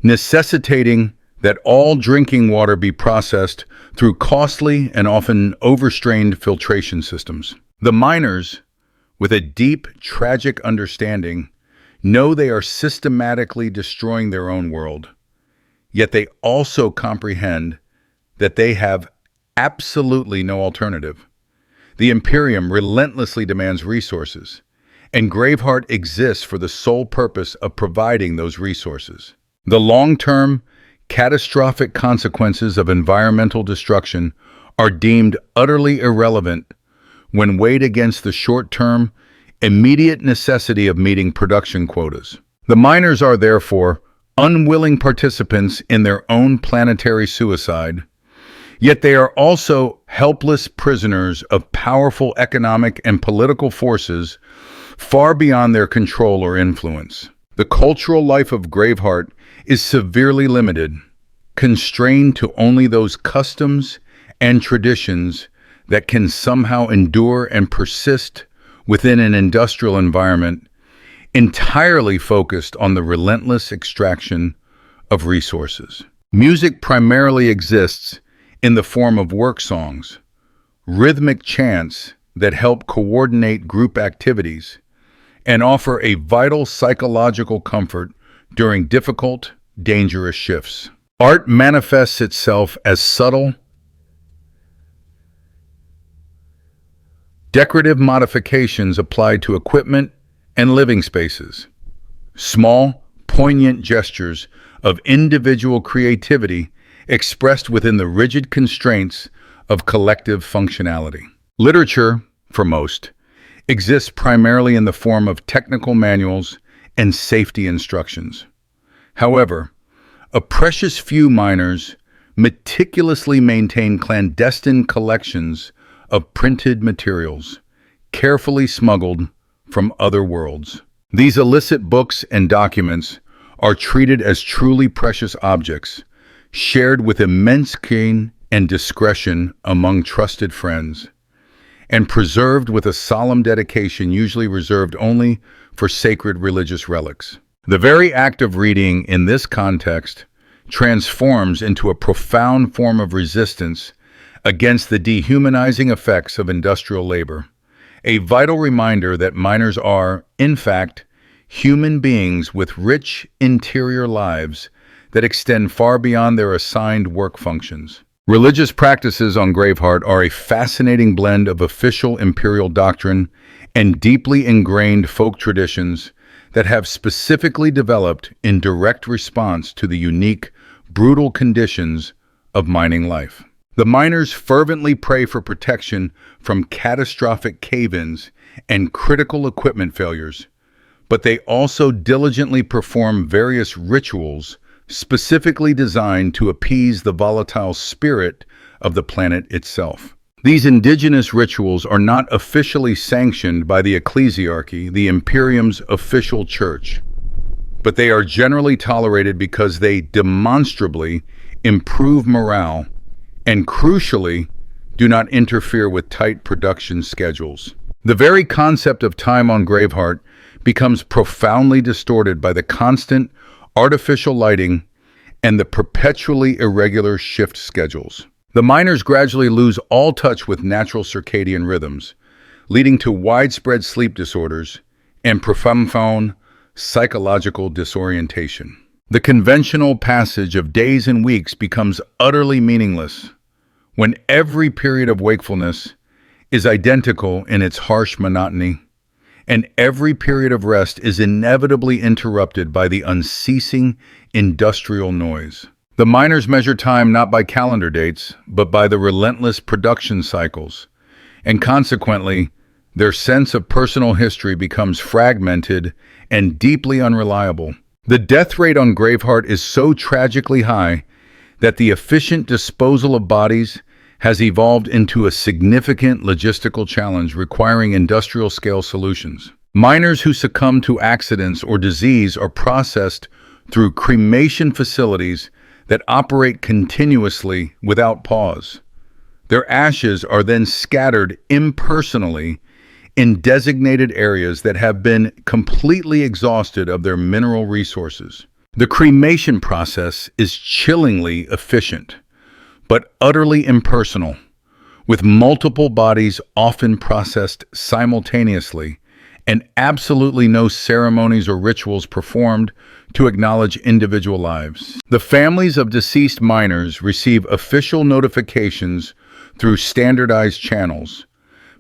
necessitating that all drinking water be processed through costly and often overstrained filtration systems. The miners, with a deep, tragic understanding, know they are systematically destroying their own world, yet they also comprehend that they have absolutely no alternative. The Imperium relentlessly demands resources, and Graveheart exists for the sole purpose of providing those resources. The long-term, catastrophic consequences of environmental destruction are deemed utterly irrelevant when weighed against the short-term, immediate necessity of meeting production quotas. The miners are therefore unwilling participants in their own planetary suicide, yet they are also helpless prisoners of powerful economic and political forces far beyond their control or influence. The cultural life of Graveheart is severely limited, constrained to only those customs and traditions that can somehow endure and persist within an industrial environment entirely focused on the relentless extraction of resources. Music primarily exists in the form of work songs, rhythmic chants that help coordinate group activities and offer a vital psychological comfort during difficult, dangerous shifts. Art manifests itself as subtle, decorative modifications applied to equipment and living spaces. Small, poignant gestures of individual creativity expressed within the rigid constraints of collective functionality. Literature, for most, exists primarily in the form of technical manuals and safety instructions. However, a precious few miners meticulously maintain clandestine collections of printed materials, carefully smuggled from other worlds. These illicit books and documents are treated as truly precious objects, shared with immense care and discretion among trusted friends, and preserved with a solemn dedication usually reserved only for sacred religious relics. The very act of reading in this context transforms into a profound form of resistance against the dehumanizing effects of industrial labor, a vital reminder that miners are, in fact, human beings with rich interior lives that extend far beyond their assigned work functions. Religious practices on Graveheart are a fascinating blend of official imperial doctrine and deeply ingrained folk traditions that have specifically developed in direct response to the unique, brutal conditions of mining life. The miners fervently pray for protection from catastrophic cave-ins and critical equipment failures, but they also diligently perform various rituals specifically designed to appease the volatile spirit of the planet itself. These indigenous rituals are not officially sanctioned by the ecclesiarchy, the Imperium's official church, but they are generally tolerated because they demonstrably improve morale and, crucially, do not interfere with tight production schedules. The very concept of time on Graveheart becomes profoundly distorted by the constant artificial lighting and the perpetually irregular shift schedules. The miners gradually lose all touch with natural circadian rhythms, leading to widespread sleep disorders and profound psychological disorientation. The conventional passage of days and weeks becomes utterly meaningless when every period of wakefulness is identical in its harsh monotony, and every period of rest is inevitably interrupted by the unceasing industrial noise. The miners measure time not by calendar dates, but by the relentless production cycles, and consequently, their sense of personal history becomes fragmented and deeply unreliable. The death rate on Graveheart is so tragically high that the efficient disposal of bodies has evolved into a significant logistical challenge requiring industrial-scale solutions. Miners who succumb to accidents or disease are processed through cremation facilities that operate continuously without pause. Their ashes are then scattered impersonally in designated areas that have been completely exhausted of their mineral resources. The cremation process is chillingly efficient, but utterly impersonal, with multiple bodies often processed simultaneously and absolutely no ceremonies or rituals performed to acknowledge individual lives. The families of deceased miners receive official notifications through standardized channels,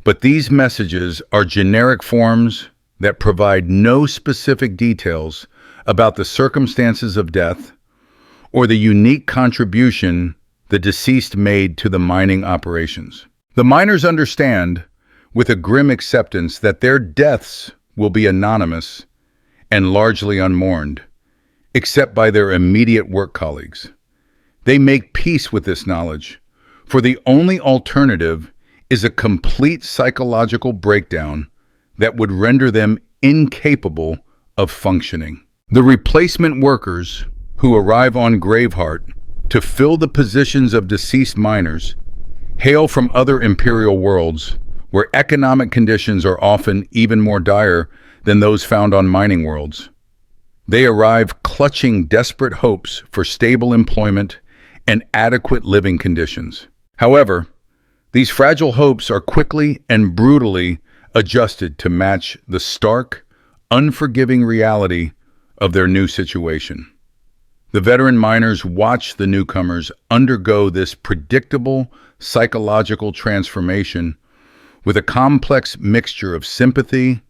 but these messages are generic forms that provide no specific details about the circumstances of death or the unique contribution the deceased made to the mining operations. The miners understand, with a grim acceptance, that their deaths will be anonymous and largely unmourned, except by their immediate work colleagues. They make peace with this knowledge, for the only alternative is a complete psychological breakdown that would render them incapable of functioning. The replacement workers who arrive on Graveheart to fill the positions of deceased miners hail from other imperial worlds where economic conditions are often even more dire than those found on mining worlds. They arrive clutching desperate hopes for stable employment and adequate living conditions. However, these fragile hopes are quickly and brutally adjusted to match the stark, unforgiving reality of their new situation. The veteran miners watch the newcomers undergo this predictable psychological transformation with a complex mixture of sympathy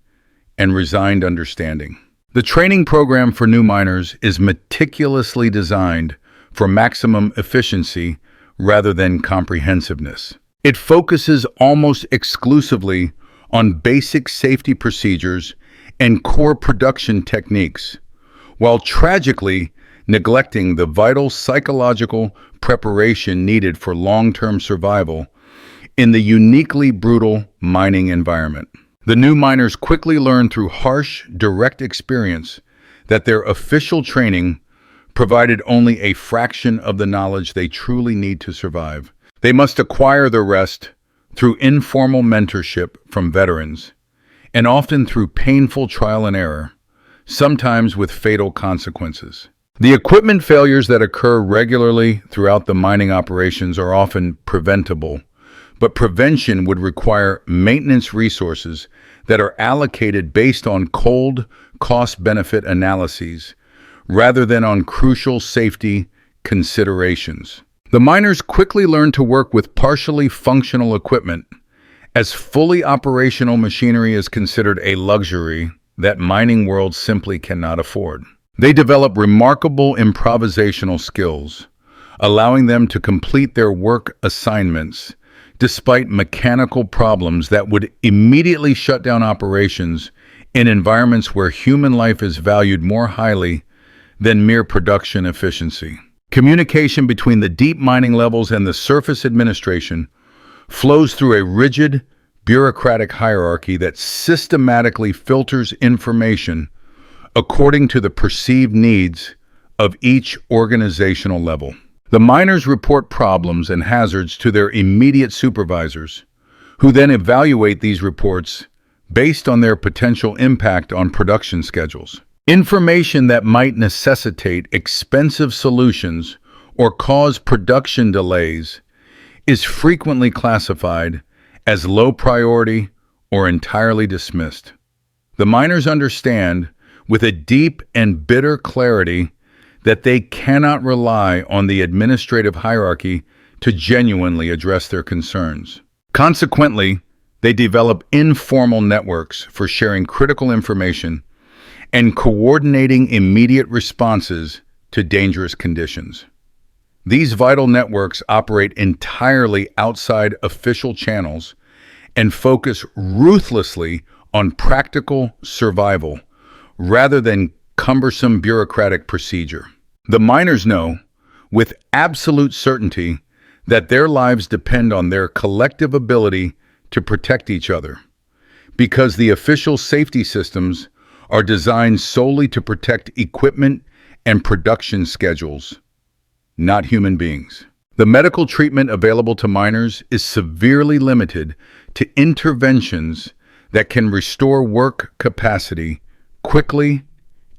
and resigned understanding. The training program for new miners is meticulously designed for maximum efficiency rather than comprehensiveness. It focuses almost exclusively on basic safety procedures and core production techniques, while tragically neglecting the vital psychological preparation needed for long-term survival in the uniquely brutal mining environment. The new miners quickly learn through harsh, direct experience that their official training provided only a fraction of the knowledge they truly need to survive. They must acquire the rest through informal mentorship from veterans, and often through painful trial and error, sometimes with fatal consequences. The equipment failures that occur regularly throughout the mining operations are often preventable, but prevention would require maintenance resources that are allocated based on cold cost-benefit analyses rather than on crucial safety considerations. The miners quickly learn to work with partially functional equipment, as fully operational machinery is considered a luxury that mining worlds simply cannot afford. They develop remarkable improvisational skills, allowing them to complete their work assignments despite mechanical problems that would immediately shut down operations in environments where human life is valued more highly than mere production efficiency. Communication between the deep mining levels and the surface administration flows through a rigid, bureaucratic hierarchy that systematically filters information according to the perceived needs of each organizational level. The miners report problems and hazards to their immediate supervisors, who then evaluate these reports based on their potential impact on production schedules. Information that might necessitate expensive solutions or cause production delays is frequently classified as low priority or entirely dismissed. The miners understand with a deep and bitter clarity that they cannot rely on the administrative hierarchy to genuinely address their concerns. Consequently, they develop informal networks for sharing critical information and coordinating immediate responses to dangerous conditions. These vital networks operate entirely outside official channels and focus ruthlessly on practical survival rather than cumbersome bureaucratic procedure. The miners know, with absolute certainty, that their lives depend on their collective ability to protect each other, because the official safety systems are designed solely to protect equipment and production schedules, not human beings. The medical treatment available to miners is severely limited to interventions that can restore work capacity quickly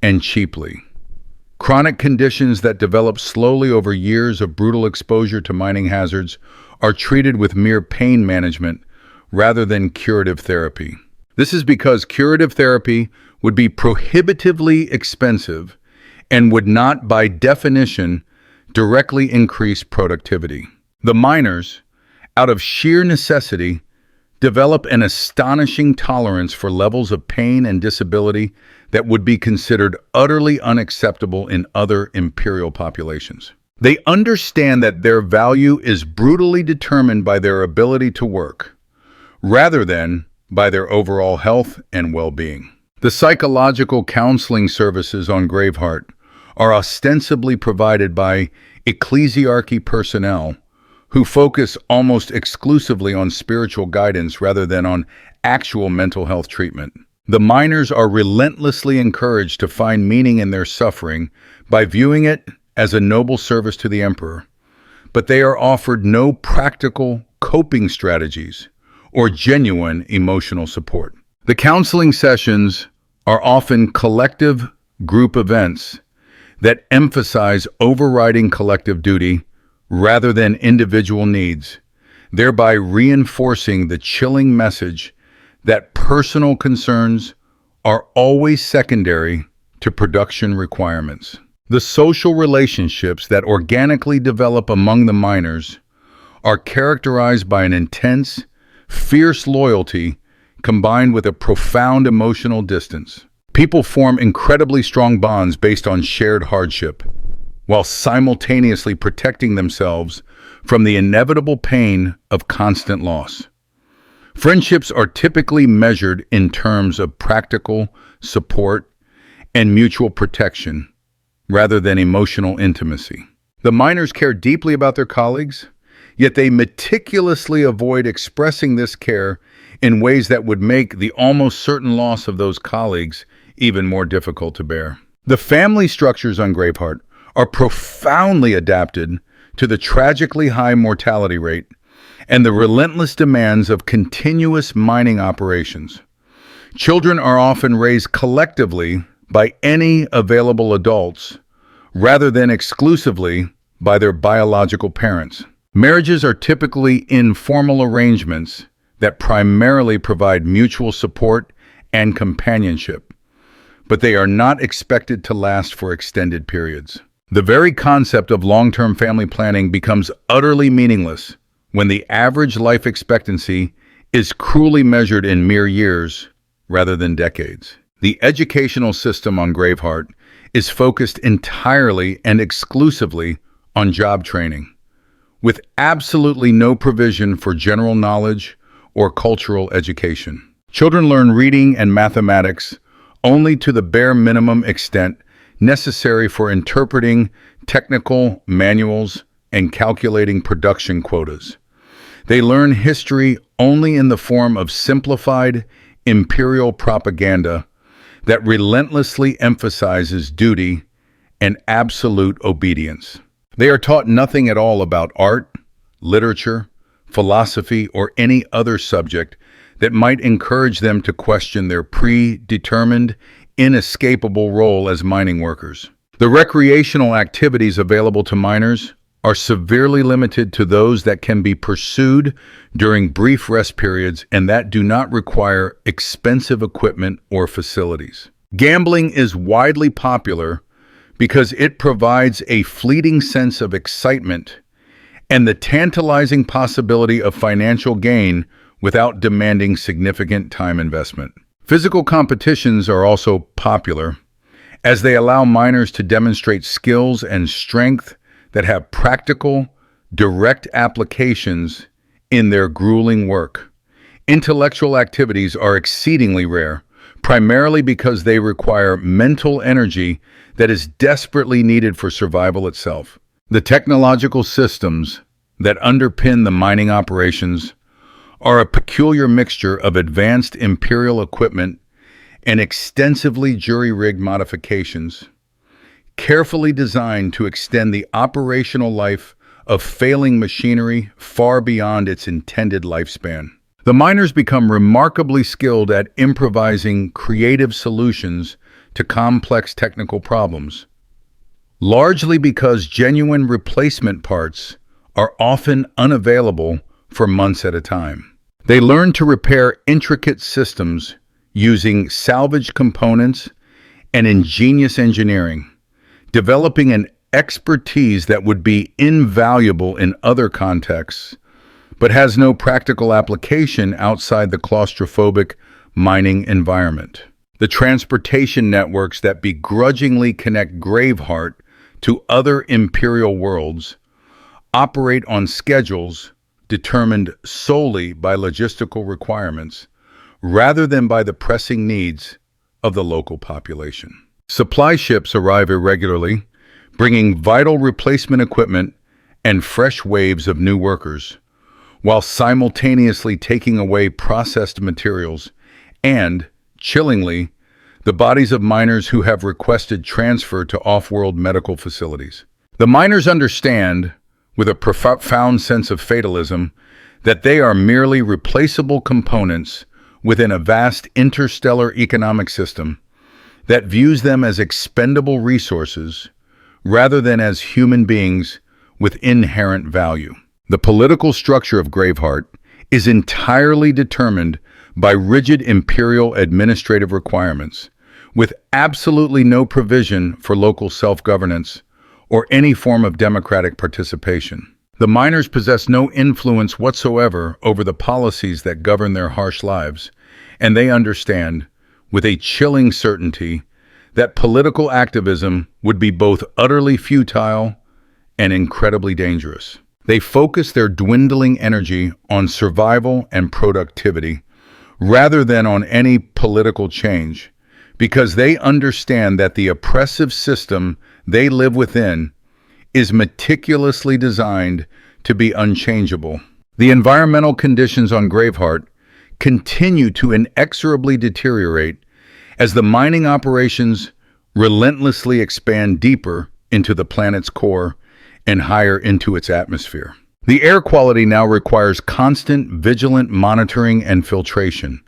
and cheaply. Chronic conditions that develop slowly over years of brutal exposure to mining hazards are treated with mere pain management rather than curative therapy. This is because curative therapy would be prohibitively expensive and would not, by definition, directly increase productivity. The miners, out of sheer necessity, develop an astonishing tolerance for levels of pain and disability that would be considered utterly unacceptable in other imperial populations. They understand that their value is brutally determined by their ability to work, rather than by their overall health and well-being. The psychological counseling services on Graveheart are ostensibly provided by ecclesiarchy personnel who focus almost exclusively on spiritual guidance rather than on actual mental health treatment. The miners are relentlessly encouraged to find meaning in their suffering by viewing it as a noble service to the Emperor, but they are offered no practical coping strategies or genuine emotional support. The counseling sessions are often collective group events that emphasize overriding collective duty rather than individual needs, thereby reinforcing the chilling message that personal concerns are always secondary to production requirements. The social relationships that organically develop among the miners are characterized by an intense, fierce loyalty combined with a profound emotional distance. People form incredibly strong bonds based on shared hardship, while simultaneously protecting themselves from the inevitable pain of constant loss. Friendships are typically measured in terms of practical support and mutual protection, rather than emotional intimacy. The miners care deeply about their colleagues, yet they meticulously avoid expressing this care in ways that would make the almost certain loss of those colleagues even more difficult to bear. The family structures on Graveheart are profoundly adapted to the tragically high mortality rate and the relentless demands of continuous mining operations. Children are often raised collectively by any available adults rather than exclusively by their biological parents. Marriages are typically informal arrangements that primarily provide mutual support and companionship, but they are not expected to last for extended periods. The very concept of long-term family planning becomes utterly meaningless when the average life expectancy is cruelly measured in mere years rather than decades. The educational system on Graveheart is focused entirely and exclusively on job training, with absolutely no provision for general knowledge or cultural education. Children learn reading and mathematics only to the bare minimum extent necessary for interpreting technical manuals and calculating production quotas. They learn history only in the form of simplified imperial propaganda that relentlessly emphasizes duty and absolute obedience. They are taught nothing at all about art, literature, philosophy, or any other subject that might encourage them to question their predetermined, inescapable role as mining workers. The recreational activities available to miners are severely limited to those that can be pursued during brief rest periods and that do not require expensive equipment or facilities. Gambling is widely popular because it provides a fleeting sense of excitement and the tantalizing possibility of financial gain without demanding significant time investment. Physical competitions are also popular as they allow miners to demonstrate skills and strength that have practical, direct applications in their grueling work. Intellectual activities are exceedingly rare, primarily because they require mental energy that is desperately needed for survival itself. The technological systems that underpin the mining operations are a peculiar mixture of advanced imperial equipment and extensively jury-rigged modifications, carefully designed to extend the operational life of failing machinery far beyond its intended lifespan. The miners become remarkably skilled at improvising creative solutions to complex technical problems, largely because genuine replacement parts are often unavailable for months at a time. They learn to repair intricate systems using salvaged components and ingenious engineering, developing an expertise that would be invaluable in other contexts, but has no practical application outside the claustrophobic mining environment. The transportation networks that begrudgingly connect Graveheart to other imperial worlds operate on schedules determined solely by logistical requirements rather than by the pressing needs of the local population. Supply ships arrive irregularly, bringing vital replacement equipment and fresh waves of new workers, while simultaneously taking away processed materials and, chillingly, the bodies of miners who have requested transfer to off-world medical facilities. The miners understand, with a profound sense of fatalism, that they are merely replaceable components within a vast interstellar economic system that views them as expendable resources rather than as human beings with inherent value. The political structure of Graveheart is entirely determined by rigid imperial administrative requirements, with absolutely no provision for local self-governance or any form of democratic participation. The miners possess no influence whatsoever over the policies that govern their harsh lives, and they understand, with a chilling certainty, that political activism would be both utterly futile and incredibly dangerous. They focus their dwindling energy on survival and productivity rather than on any political change, because they understand that the oppressive system they live within is meticulously designed to be unchangeable. The environmental conditions on Graveheart continue to inexorably deteriorate as the mining operations relentlessly expand deeper into the planet's core and higher into its atmosphere. The air quality now requires constant, vigilant monitoring and filtration,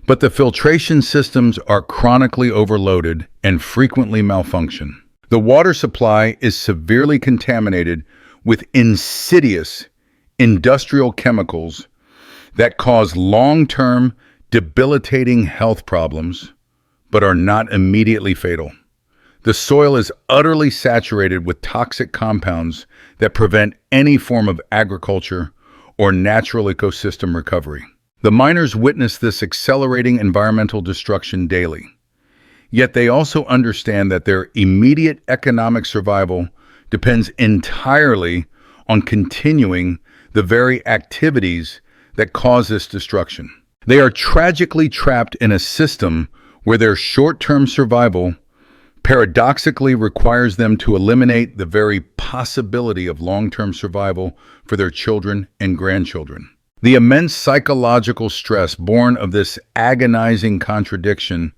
but the filtration systems are chronically overloaded and frequently malfunction. The water supply is severely contaminated with insidious industrial chemicals that cause long-term, debilitating health problems, but are not immediately fatal. The soil is utterly saturated with toxic compounds that prevent any form of agriculture or natural ecosystem recovery. The miners witness this accelerating environmental destruction daily. Yet they also understand that their immediate economic survival depends entirely on continuing the very activities that cause this destruction. They are tragically trapped in a system where their short-term survival paradoxically requires them to eliminate the very possibility of long-term survival for their children and grandchildren. The immense psychological stress born of this agonizing contradiction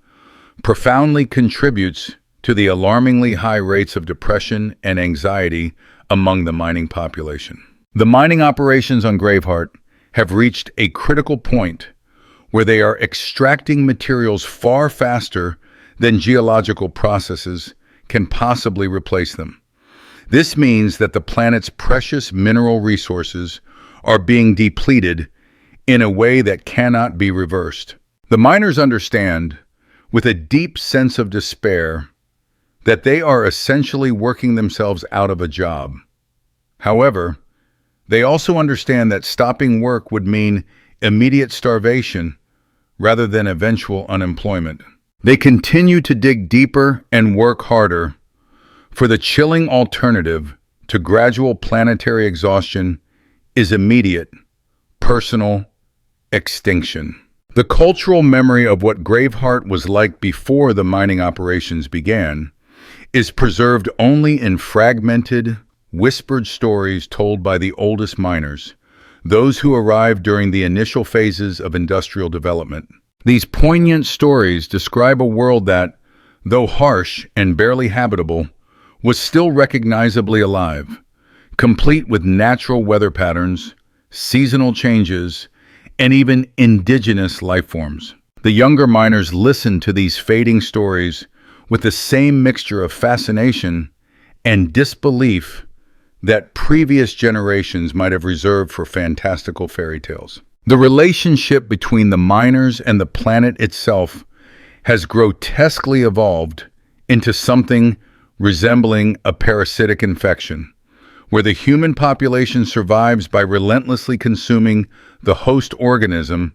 profoundly contributes to the alarmingly high rates of depression and anxiety among the mining population. The mining operations on Graveheart have reached a critical point where they are extracting materials far faster than geological processes can possibly replace them. This means that the planet's precious mineral resources are being depleted in a way that cannot be reversed. The miners understand, with a deep sense of despair, that they are essentially working themselves out of a job. However, they also understand that stopping work would mean immediate starvation rather than eventual unemployment. They continue to dig deeper and work harder, for the chilling alternative to gradual planetary exhaustion is immediate, personal extinction. The cultural memory of what Graveheart was like before the mining operations began is preserved only in fragmented, whispered stories told by the oldest miners, those who arrived during the initial phases of industrial development. These poignant stories describe a world that, though harsh and barely habitable, was still recognizably alive, complete with natural weather patterns, seasonal changes, and even indigenous life forms. The younger miners listened to these fading stories with the same mixture of fascination and disbelief that previous generations might have reserved for fantastical fairy tales. The relationship between the miners and the planet itself has grotesquely evolved into something resembling a parasitic infection, where the human population survives by relentlessly consuming the host organism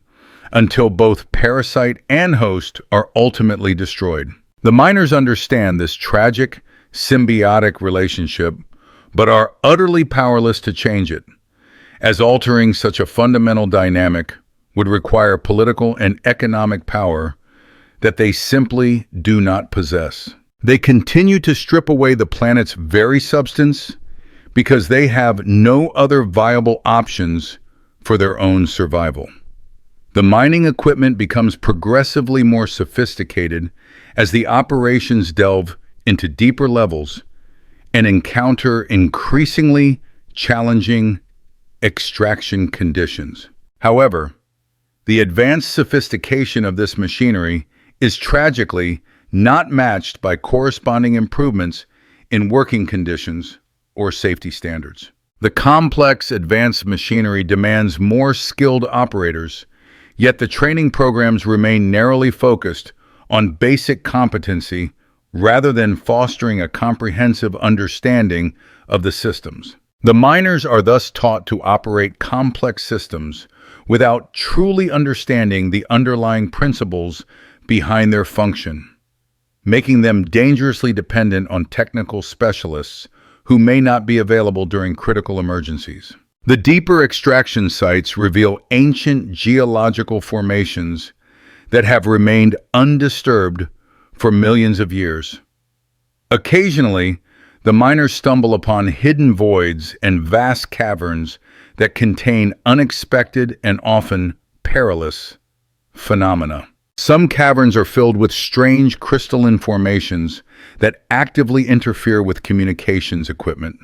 until both parasite and host are ultimately destroyed. The miners understand this tragic, symbiotic relationship, but are utterly powerless to change it, as altering such a fundamental dynamic would require political and economic power that they simply do not possess. They continue to strip away the planet's very substance because they have no other viable options for their own survival. The mining equipment becomes progressively more sophisticated as the operations delve into deeper levels and encounter increasingly challenging extraction conditions. However, the advanced sophistication of this machinery is tragically not matched by corresponding improvements in working conditions or safety standards. The complex, advanced machinery demands more skilled operators, yet the training programs remain narrowly focused on basic competency rather than fostering a comprehensive understanding of the systems. The miners are thus taught to operate complex systems without truly understanding the underlying principles behind their function, making them dangerously dependent on technical specialists who may not be available during critical emergencies. The deeper extraction sites reveal ancient geological formations that have remained undisturbed for millions of years. Occasionally, the miners stumble upon hidden voids and vast caverns that contain unexpected and often perilous phenomena. Some caverns are filled with strange crystalline formations that actively interfere with communications equipment.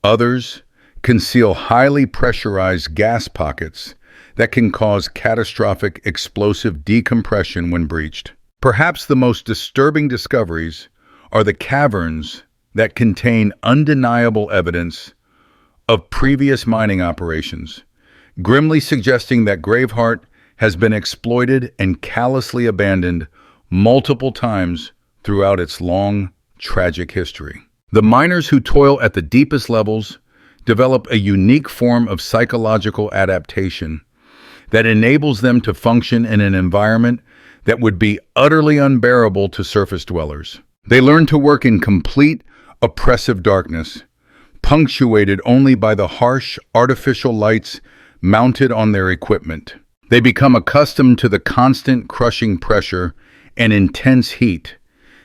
Others conceal highly pressurized gas pockets that can cause catastrophic explosive decompression when breached. Perhaps the most disturbing discoveries are the caverns that contain undeniable evidence of previous mining operations, grimly suggesting that Graveheart has been exploited and callously abandoned multiple times throughout its long, tragic history. The miners who toil at the deepest levels develop a unique form of psychological adaptation that enables them to function in an environment that would be utterly unbearable to surface dwellers. They learn to work in complete, oppressive darkness, punctuated only by the harsh, artificial lights mounted on their equipment. They become accustomed to the constant crushing pressure and intense heat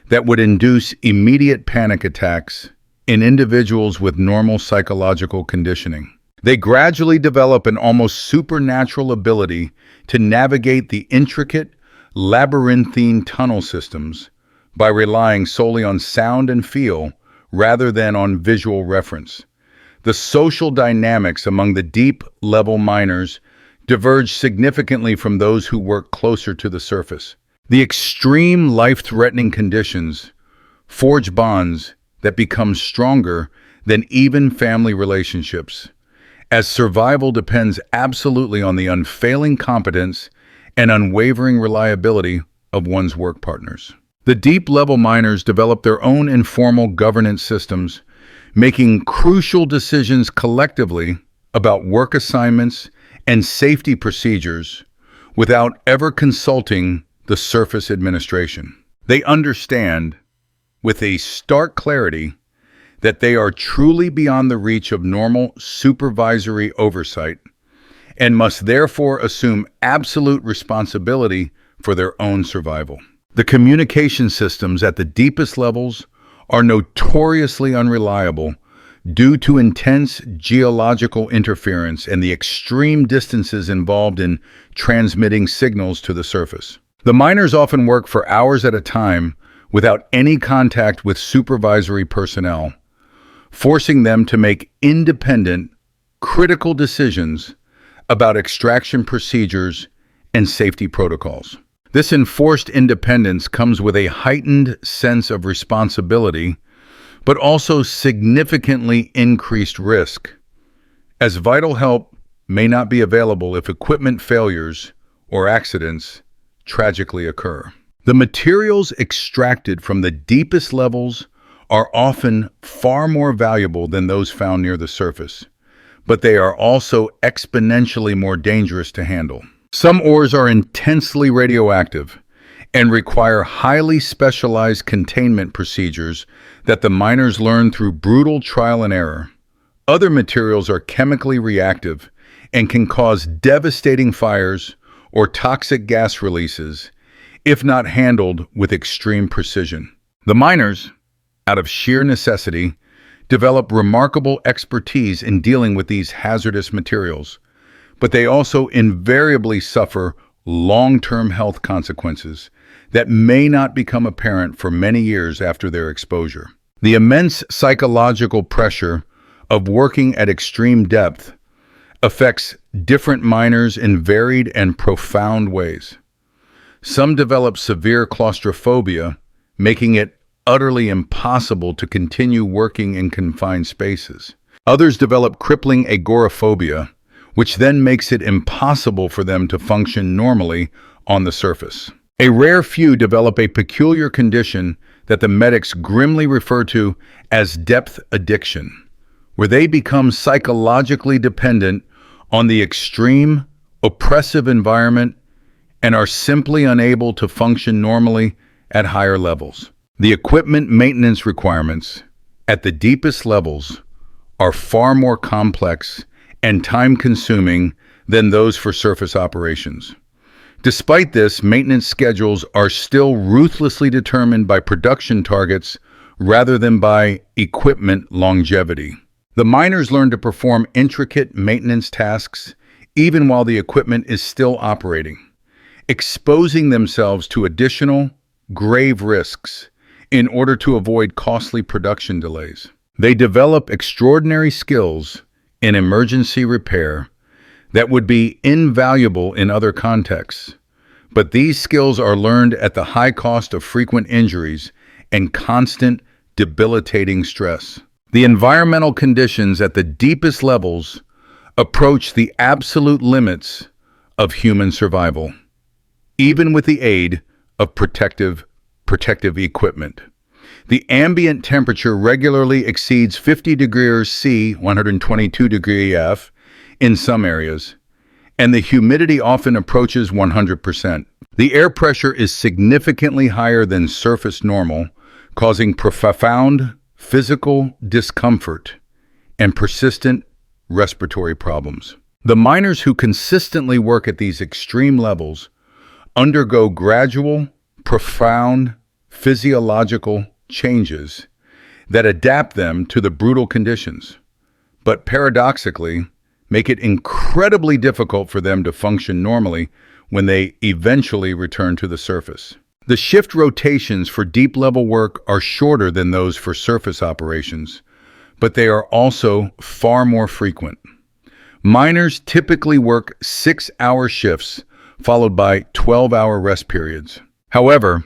that would induce immediate panic attacks in individuals with normal psychological conditioning. They gradually develop an almost supernatural ability to navigate the intricate, labyrinthine tunnel systems by relying solely on sound and feel rather than on visual reference. The social dynamics among the deep-level miners diverge significantly from those who work closer to the surface. The extreme life-threatening conditions forge bonds that become stronger than even family relationships, as survival depends absolutely on the unfailing competence and unwavering reliability of one's work partners. The deep-level miners develop their own informal governance systems, making crucial decisions collectively about work assignments and safety procedures without ever consulting the surface administration. They understand, with a stark clarity, that they are truly beyond the reach of normal supervisory oversight and must therefore assume absolute responsibility for their own survival. The communication systems at the deepest levels are notoriously unreliable due to intense geological interference and the extreme distances involved in transmitting signals to the surface. The miners often work for hours at a time without any contact with supervisory personnel, forcing them to make independent, critical decisions about extraction procedures and safety protocols. This enforced independence comes with a heightened sense of responsibility, but also significantly increased risk, as vital help may not be available if equipment failures or accidents tragically occur. The materials extracted from the deepest levels are often far more valuable than those found near the surface, but they are also exponentially more dangerous to handle. Some ores are intensely radioactive and require highly specialized containment procedures that the miners learn through brutal trial and error. Other materials are chemically reactive and can cause devastating fires or toxic gas releases if not handled with extreme precision. The miners, out of sheer necessity, develop remarkable expertise in dealing with these hazardous materials, but they also invariably suffer long-term health consequences that may not become apparent for many years after their exposure. The immense psychological pressure of working at extreme depth affects different miners in varied and profound ways. Some develop severe claustrophobia making it utterly impossible to continue working in confined spaces. Others develop crippling agoraphobia, which then makes it impossible for them to function normally on the surface. A rare few develop a peculiar condition that the medics grimly refer to as depth addiction, where they become psychologically dependent on the extreme, oppressive environment and are simply unable to function normally at higher levels. The equipment maintenance requirements at the deepest levels are far more complex and time-consuming than those for surface operations. Despite this, maintenance schedules are still ruthlessly determined by production targets rather than by equipment longevity. The miners learn to perform intricate maintenance tasks even while the equipment is still operating, exposing themselves to additional, grave risks in order to avoid costly production delays. They develop extraordinary skills in emergency repair that would be invaluable in other contexts, but these skills are learned at the high cost of frequent injuries and constant, debilitating stress. The environmental conditions at the deepest levels approach the absolute limits of human survival, even with the aid of protective equipment. The ambient temperature regularly exceeds 50 degrees C, 122 degrees F, in some areas, and the humidity often approaches 100%. The air pressure is significantly higher than surface normal, causing profound physical discomfort and persistent respiratory problems. The miners who consistently work at these extreme levels undergo gradual, profound physiological changes that adapt them to the brutal conditions, but paradoxically make it incredibly difficult for them to function normally when they eventually return to the surface. The shift rotations for deep-level work are shorter than those for surface operations, but they are also far more frequent. Miners typically work 6-hour shifts followed by 12-hour rest periods. However,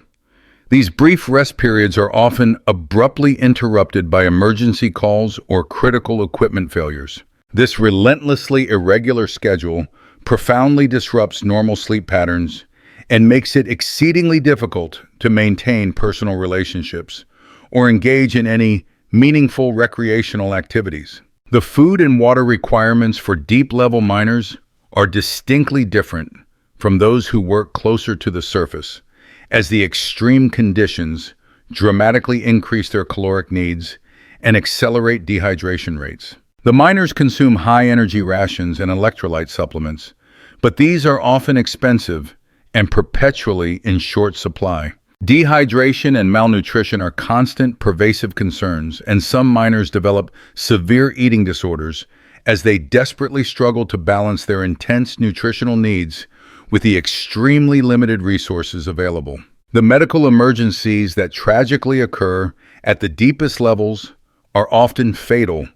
these brief rest periods are often abruptly interrupted by emergency calls or critical equipment failures. This relentlessly irregular schedule profoundly disrupts normal sleep patterns and makes it exceedingly difficult to maintain personal relationships or engage in any meaningful recreational activities. The food and water requirements for deep-level miners are distinctly different from those who work closer to the surface, as the extreme conditions dramatically increase their caloric needs and accelerate dehydration rates. The miners consume high-energy rations and electrolyte supplements, but these are often expensive and perpetually in short supply. Dehydration and malnutrition are constant, pervasive concerns, and some miners develop severe eating disorders as they desperately struggle to balance their intense nutritional needs with the extremely limited resources available. The medical emergencies that tragically occur at the deepest levels are often fatal,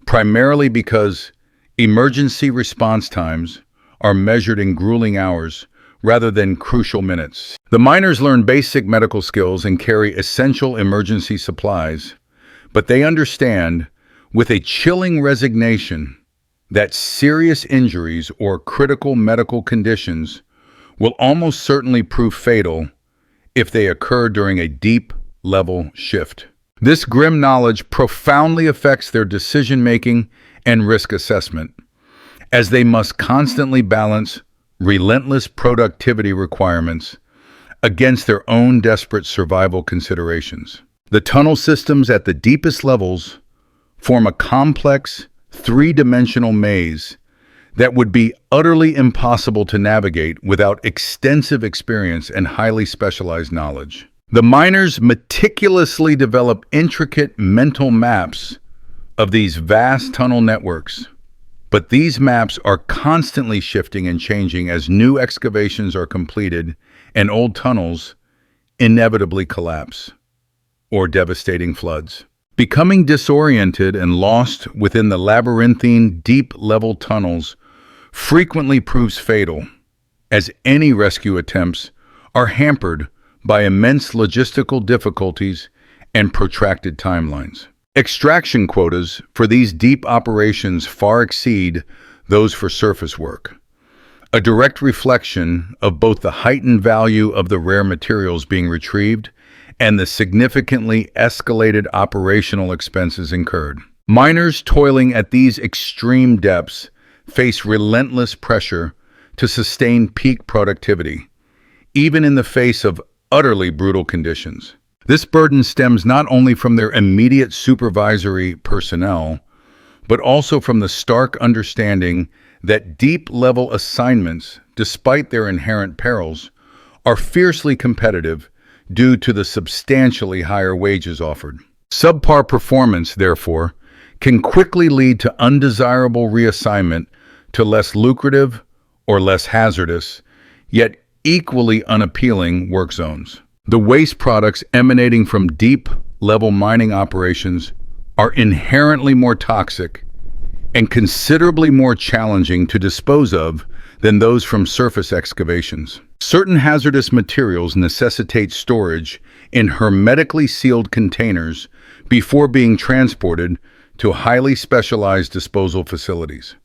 primarily because emergency response times are measured in grueling hours rather than crucial minutes. The miners learn basic medical skills and carry essential emergency supplies, but they understand with a chilling resignation that serious injuries or critical medical conditions will almost certainly prove fatal if they occur during a deep-level shift. This grim knowledge profoundly affects their decision-making and risk assessment, as they must constantly balance relentless productivity requirements against their own desperate survival considerations. The tunnel systems at the deepest levels form a complex, three-dimensional maze that would be utterly impossible to navigate without extensive experience and highly specialized knowledge. The miners meticulously develop intricate mental maps of these vast tunnel networks, but these maps are constantly shifting and changing as new excavations are completed and old tunnels inevitably collapse or devastating floods. Becoming disoriented and lost within the labyrinthine, deep-level tunnels frequently proves fatal, as any rescue attempts are hampered by immense logistical difficulties and protracted timelines. Extraction quotas for these deep operations far exceed those for surface work, a direct reflection of both the heightened value of the rare materials being retrieved and the significantly escalated operational expenses incurred. Miners toiling at these extreme depths face relentless pressure to sustain peak productivity, even in the face of utterly brutal conditions. This burden stems not only from their immediate supervisory personnel, but also from the stark understanding that deep-level assignments, despite their inherent perils, are fiercely competitive due to the substantially higher wages offered. Subpar performance, therefore, can quickly lead to undesirable reassignment to less lucrative or less hazardous, yet equally unappealing work zones. The waste products emanating from deep-level mining operations are inherently more toxic and considerably more challenging to dispose of than those from surface excavations. Certain hazardous materials necessitate storage in hermetically sealed containers before being transported to highly specialized disposal facilities.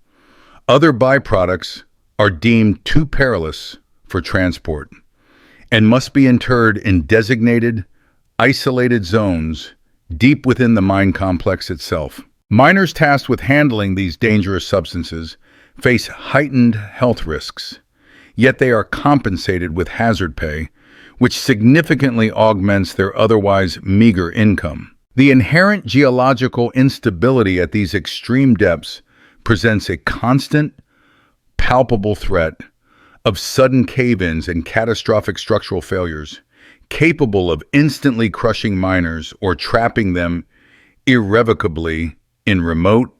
Other byproducts are deemed too perilous for transport and must be interred in designated, isolated zones deep within the mine complex itself. Miners tasked with handling these dangerous substances face heightened health risks, yet they are compensated with hazard pay, which significantly augments their otherwise meager income. The inherent geological instability at these extreme depths presents a constant, palpable threat of sudden cave-ins and catastrophic structural failures, capable of instantly crushing miners or trapping them irrevocably in remote,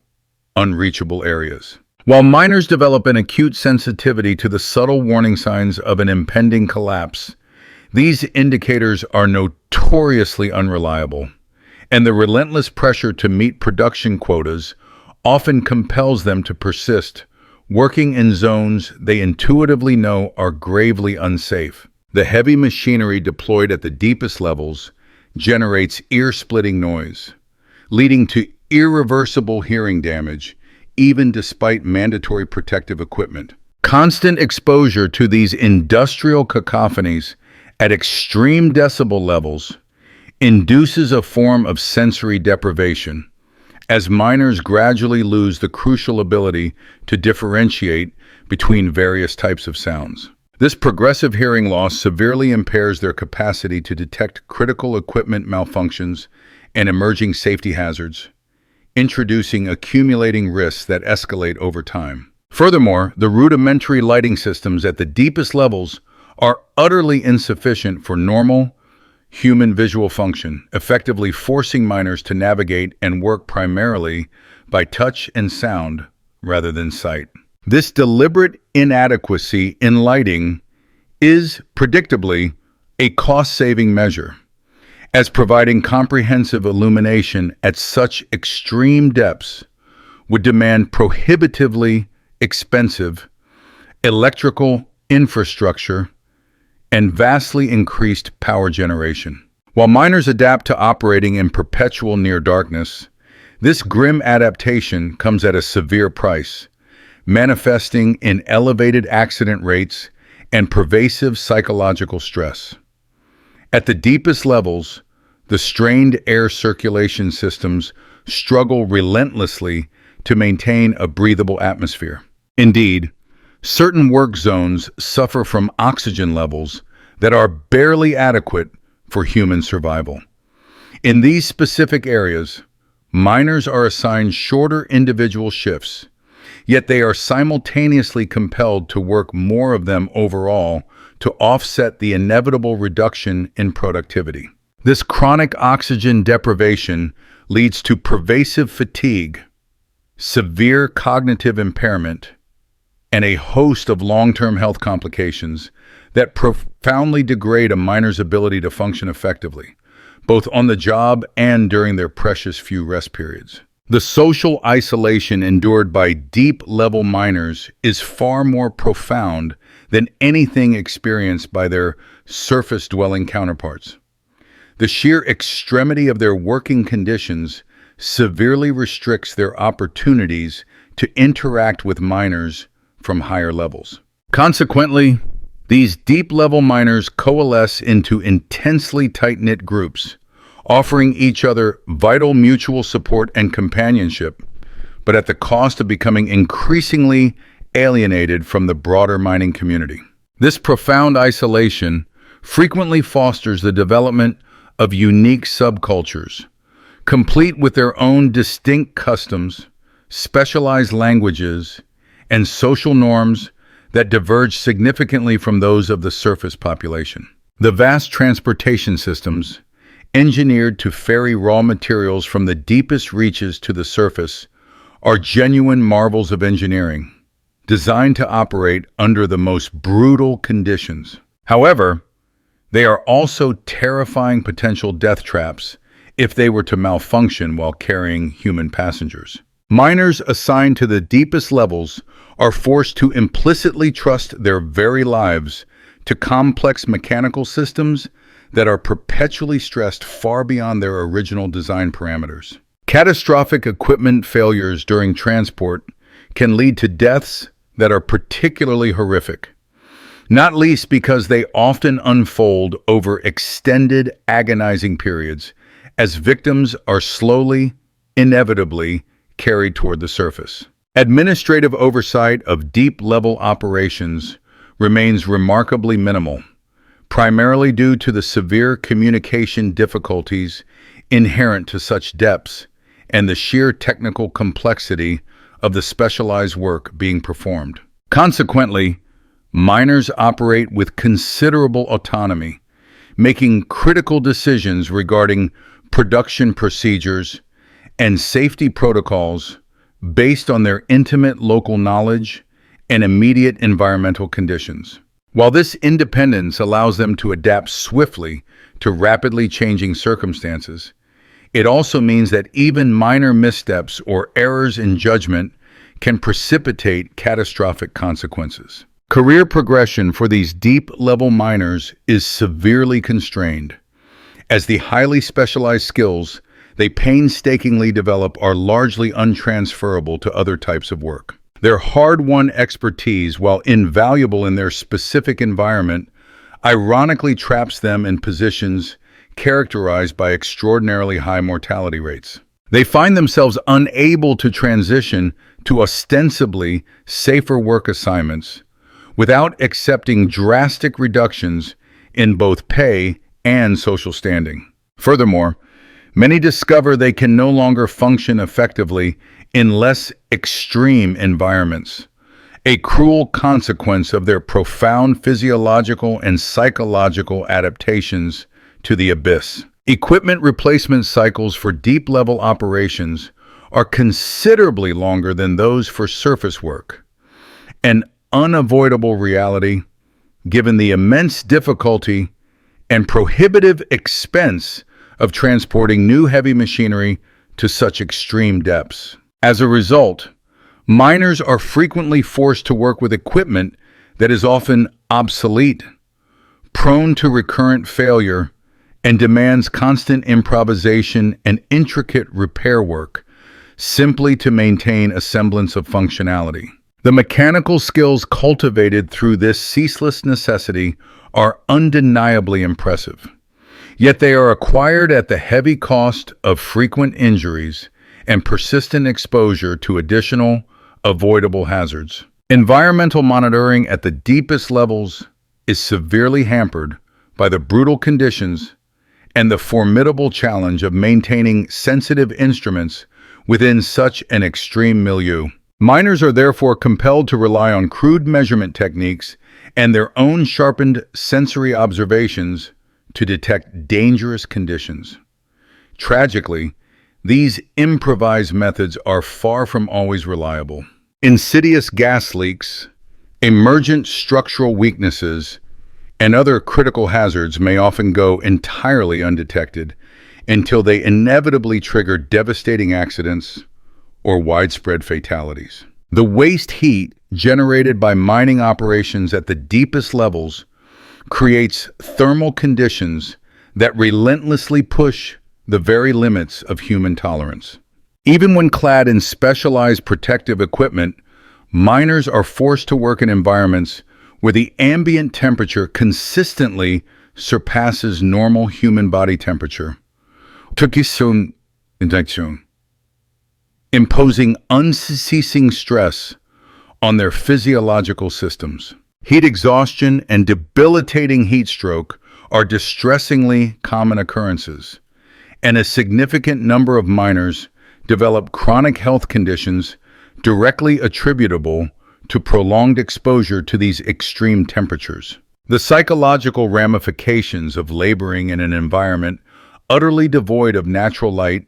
unreachable areas. While miners develop an acute sensitivity to the subtle warning signs of an impending collapse, these indicators are notoriously unreliable, and the relentless pressure to meet production quotas often compels them to persist, working in zones they intuitively know are gravely unsafe. The heavy machinery deployed at the deepest levels generates ear-splitting noise, leading to irreversible hearing damage, even despite mandatory protective equipment. Constant exposure to these industrial cacophonies at extreme decibel levels induces a form of sensory deprivation, as miners gradually lose the crucial ability to differentiate between various types of sounds. This progressive hearing loss severely impairs their capacity to detect critical equipment malfunctions and emerging safety hazards, introducing accumulating risks that escalate over time. Furthermore, the rudimentary lighting systems at the deepest levels are utterly insufficient for normal human visual function, effectively forcing miners to navigate and work primarily by touch and sound rather than sight. This deliberate inadequacy in lighting is, predictably, a cost-saving measure, as providing comprehensive illumination at such extreme depths would demand prohibitively expensive electrical infrastructure and vastly increased power generation. While miners adapt to operating in perpetual near darkness, this grim adaptation comes at a severe price, manifesting in elevated accident rates and pervasive psychological stress. At the deepest levels, the strained air circulation systems struggle relentlessly to maintain a breathable atmosphere. Indeed, certain work zones suffer from oxygen levels that are barely adequate for human survival. In these specific areas, miners are assigned shorter individual shifts, yet they are simultaneously compelled to work more of them overall to offset the inevitable reduction in productivity. This chronic oxygen deprivation leads to pervasive fatigue, severe cognitive impairment, and a host of long-term health complications that profoundly degrade a miner's ability to function effectively, both on the job and during their precious few rest periods. The social isolation endured by deep-level miners is far more profound than anything experienced by their surface-dwelling counterparts. The sheer extremity of their working conditions severely restricts their opportunities to interact with miners from higher levels. Consequently, these deep-level miners coalesce into intensely tight-knit groups, offering each other vital mutual support and companionship, but at the cost of becoming increasingly alienated from the broader mining community. This profound isolation frequently fosters the development of unique subcultures, complete with their own distinct customs, specialized languages, and social norms that diverge significantly from those of the surface population. The vast transportation systems, engineered to ferry raw materials from the deepest reaches to the surface, are genuine marvels of engineering, designed to operate under the most brutal conditions. However, they are also terrifying potential death traps if they were to malfunction while carrying human passengers. Miners assigned to the deepest levels are forced to implicitly trust their very lives to complex mechanical systems that are perpetually stressed far beyond their original design parameters. Catastrophic equipment failures during transport can lead to deaths that are particularly horrific, not least because they often unfold over extended, agonizing periods as victims are slowly, inevitably carried toward the surface. Administrative oversight of deep-level operations remains remarkably minimal, primarily due to the severe communication difficulties inherent to such depths and the sheer technical complexity of the specialized work being performed. Consequently, miners operate with considerable autonomy, making critical decisions regarding production procedures and safety protocols based on their intimate local knowledge and immediate environmental conditions. While this independence allows them to adapt swiftly to rapidly changing circumstances, it also means that even minor missteps or errors in judgment can precipitate catastrophic consequences. Career progression for these deep-level miners is severely constrained, as the highly specialized skills they painstakingly develop are largely untransferable to other types of work. Their hard-won expertise, while invaluable in their specific environment, ironically traps them in positions characterized by extraordinarily high mortality rates. They find themselves unable to transition to ostensibly safer work assignments without accepting drastic reductions in both pay and social standing. Furthermore, many discover they can no longer function effectively in less extreme environments, a cruel consequence of their profound physiological and psychological adaptations to the abyss. Equipment replacement cycles for deep-level operations are considerably longer than those for surface work, an unavoidable reality given the immense difficulty and prohibitive expense of transporting new heavy machinery to such extreme depths. As a result, miners are frequently forced to work with equipment that is often obsolete, prone to recurrent failure, and demands constant improvisation and intricate repair work simply to maintain a semblance of functionality. The mechanical skills cultivated through this ceaseless necessity are undeniably impressive, yet they are acquired at the heavy cost of frequent injuries and persistent exposure to additional, avoidable hazards. Environmental monitoring at the deepest levels is severely hampered by the brutal conditions and the formidable challenge of maintaining sensitive instruments within such an extreme milieu. Miners are therefore compelled to rely on crude measurement techniques and their own sharpened sensory observations to detect dangerous conditions. Tragically, these improvised methods are far from always reliable. Insidious gas leaks, emergent structural weaknesses, and other critical hazards may often go entirely undetected until they inevitably trigger devastating accidents or widespread fatalities. The waste heat generated by mining operations at the deepest levels creates thermal conditions that relentlessly push the very limits of human tolerance. Even when clad in specialized protective equipment, miners are forced to work in environments where the ambient temperature consistently surpasses normal human body temperature, imposing unceasing stress on their physiological systems. Heat exhaustion and debilitating heat stroke are distressingly common occurrences, and a significant number of miners develop chronic health conditions directly attributable to prolonged exposure to these extreme temperatures. The psychological ramifications of laboring in an environment utterly devoid of natural light,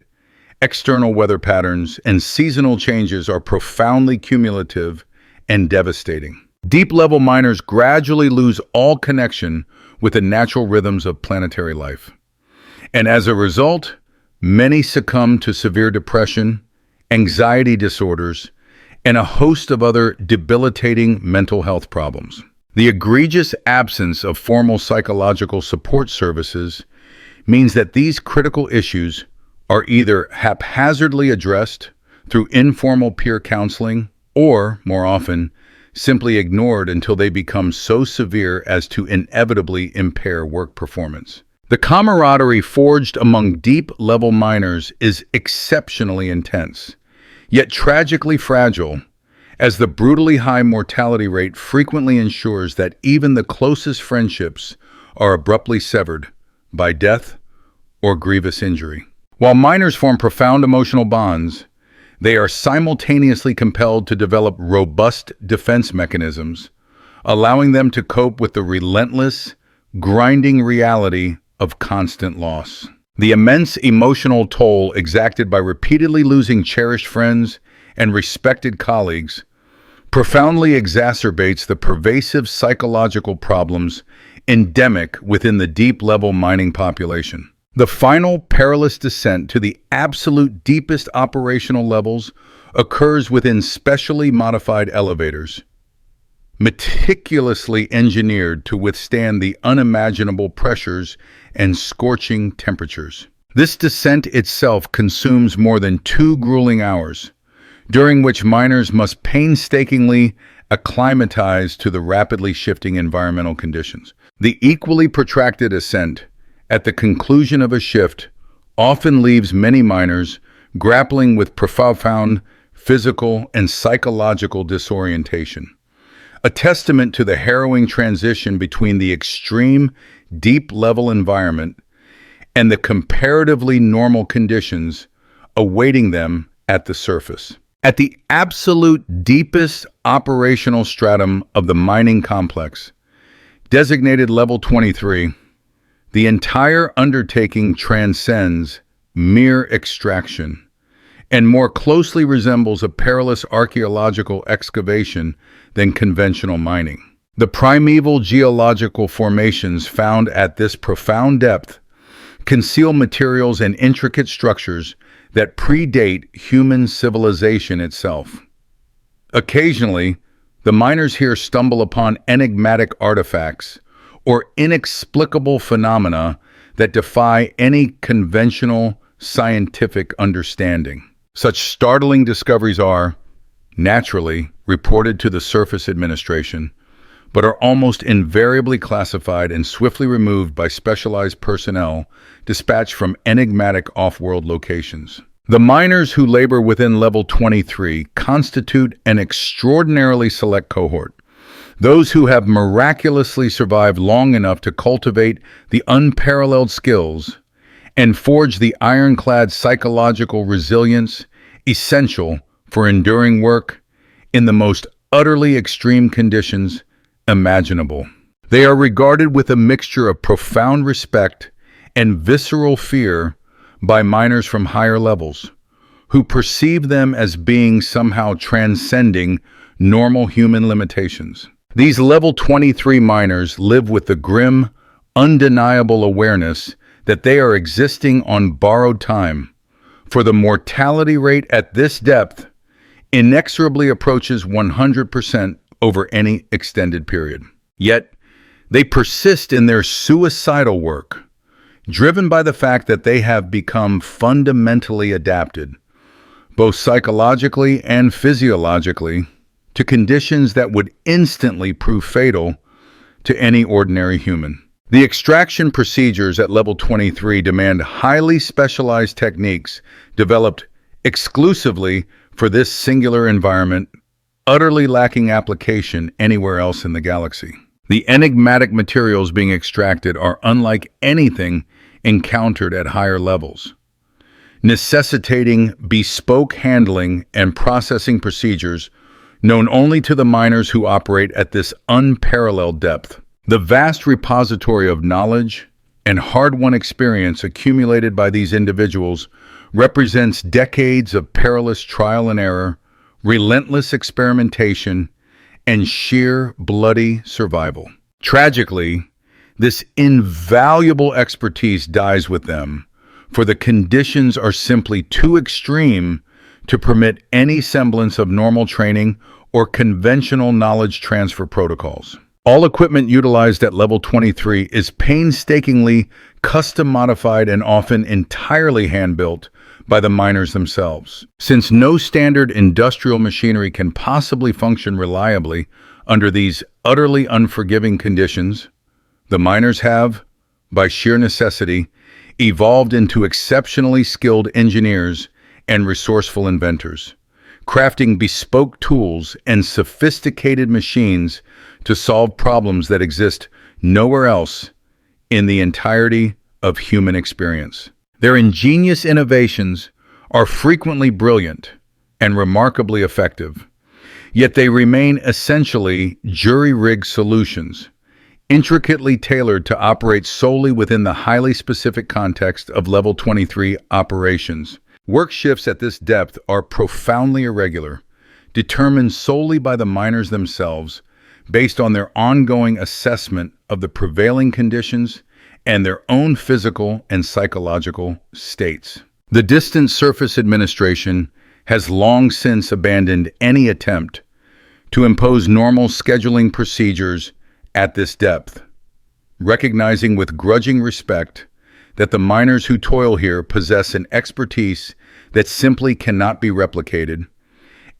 external weather patterns, and seasonal changes are profoundly cumulative and devastating. Deep-level miners gradually lose all connection with the natural rhythms of planetary life. And as a result, many succumb to severe depression, anxiety disorders, and a host of other debilitating mental health problems. The egregious absence of formal psychological support services means that these critical issues are either haphazardly addressed through informal peer counseling or, more often, simply ignored until they become so severe as to inevitably impair work performance. The camaraderie forged among deep-level miners is exceptionally intense, yet tragically fragile, as the brutally high mortality rate frequently ensures that even the closest friendships are abruptly severed by death or grievous injury. While miners form profound emotional bonds, they are simultaneously compelled to develop robust defense mechanisms, allowing them to cope with the relentless, grinding reality of constant loss. The immense emotional toll exacted by repeatedly losing cherished friends and respected colleagues profoundly exacerbates the pervasive psychological problems endemic within the deep-level mining population. The final perilous descent to the absolute deepest operational levels occurs within specially modified elevators, meticulously engineered to withstand the unimaginable pressures and scorching temperatures. This descent itself consumes more than 2 grueling hours, during which miners must painstakingly acclimatize to the rapidly shifting environmental conditions. The equally protracted ascent at the conclusion of a shift often leaves many miners grappling with profound physical and psychological disorientation, a testament to the harrowing transition between the extreme, deep-level environment and the comparatively normal conditions awaiting them at the surface. At the absolute deepest operational stratum of the mining complex, designated Level 23, the entire undertaking transcends mere extraction and more closely resembles a perilous archaeological excavation than conventional mining. The primeval geological formations found at this profound depth conceal materials and intricate structures that predate human civilization itself. Occasionally, the miners here stumble upon enigmatic artifacts or inexplicable phenomena that defy any conventional scientific understanding. Such startling discoveries are, naturally, reported to the Surface Administration, but are almost invariably classified and swiftly removed by specialized personnel dispatched from enigmatic off-world locations. The miners who labor within Level 23 constitute an extraordinarily select cohort. Those who have miraculously survived long enough to cultivate the unparalleled skills and forge the ironclad psychological resilience essential for enduring work in the most utterly extreme conditions imaginable. They are regarded with a mixture of profound respect and visceral fear by miners from higher levels, who perceive them as being somehow transcending normal human limitations. These Level 23 miners live with the grim, undeniable awareness that they are existing on borrowed time, for the mortality rate at this depth inexorably approaches 100% over any extended period. Yet, they persist in their suicidal work, driven by the fact that they have become fundamentally adapted, both psychologically and physiologically, to conditions that would instantly prove fatal to any ordinary human. The extraction procedures at level 23 demand highly specialized techniques developed exclusively for this singular environment, utterly lacking application anywhere else in the galaxy. The enigmatic materials being extracted are unlike anything encountered at higher levels, necessitating bespoke handling and processing procedures known only to the miners who operate at this unparalleled depth. The vast repository of knowledge and hard-won experience accumulated by these individuals represents decades of perilous trial and error, relentless experimentation, and sheer bloody survival. Tragically, this invaluable expertise dies with them, for the conditions are simply too extreme to permit any semblance of normal training or conventional knowledge transfer protocols. All equipment utilized at level 23 is painstakingly custom-modified and often entirely hand-built by the miners themselves. Since no standard industrial machinery can possibly function reliably under these utterly unforgiving conditions, the miners have, by sheer necessity, evolved into exceptionally skilled engineers and resourceful inventors, crafting bespoke tools and sophisticated machines to solve problems that exist nowhere else in the entirety of human experience. Their ingenious innovations are frequently brilliant and remarkably effective, yet they remain essentially jury-rigged solutions, intricately tailored to operate solely within the highly specific context of level 23 operations. Work shifts at this depth are profoundly irregular, determined solely by the miners themselves, based on their ongoing assessment of the prevailing conditions and their own physical and psychological states. The distant surface administration has long since abandoned any attempt to impose normal scheduling procedures at this depth, recognizing with grudging respect that the miners who toil here possess an expertise that simply cannot be replicated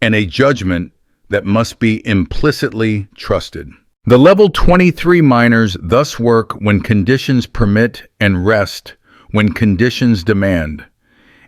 and a judgment that must be implicitly trusted. The level 23 miners thus work when conditions permit and rest when conditions demand,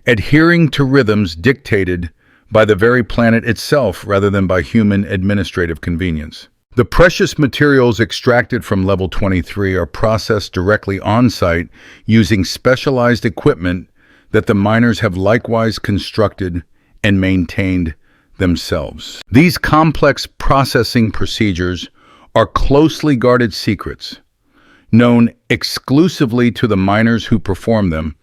adhering to rhythms dictated by the very planet itself rather than by human administrative convenience. The precious materials extracted from level 23 are processed directly on-site using specialized equipment that the miners have likewise constructed and maintained themselves. These complex processing procedures are closely guarded secrets, known exclusively to the miners who perform them,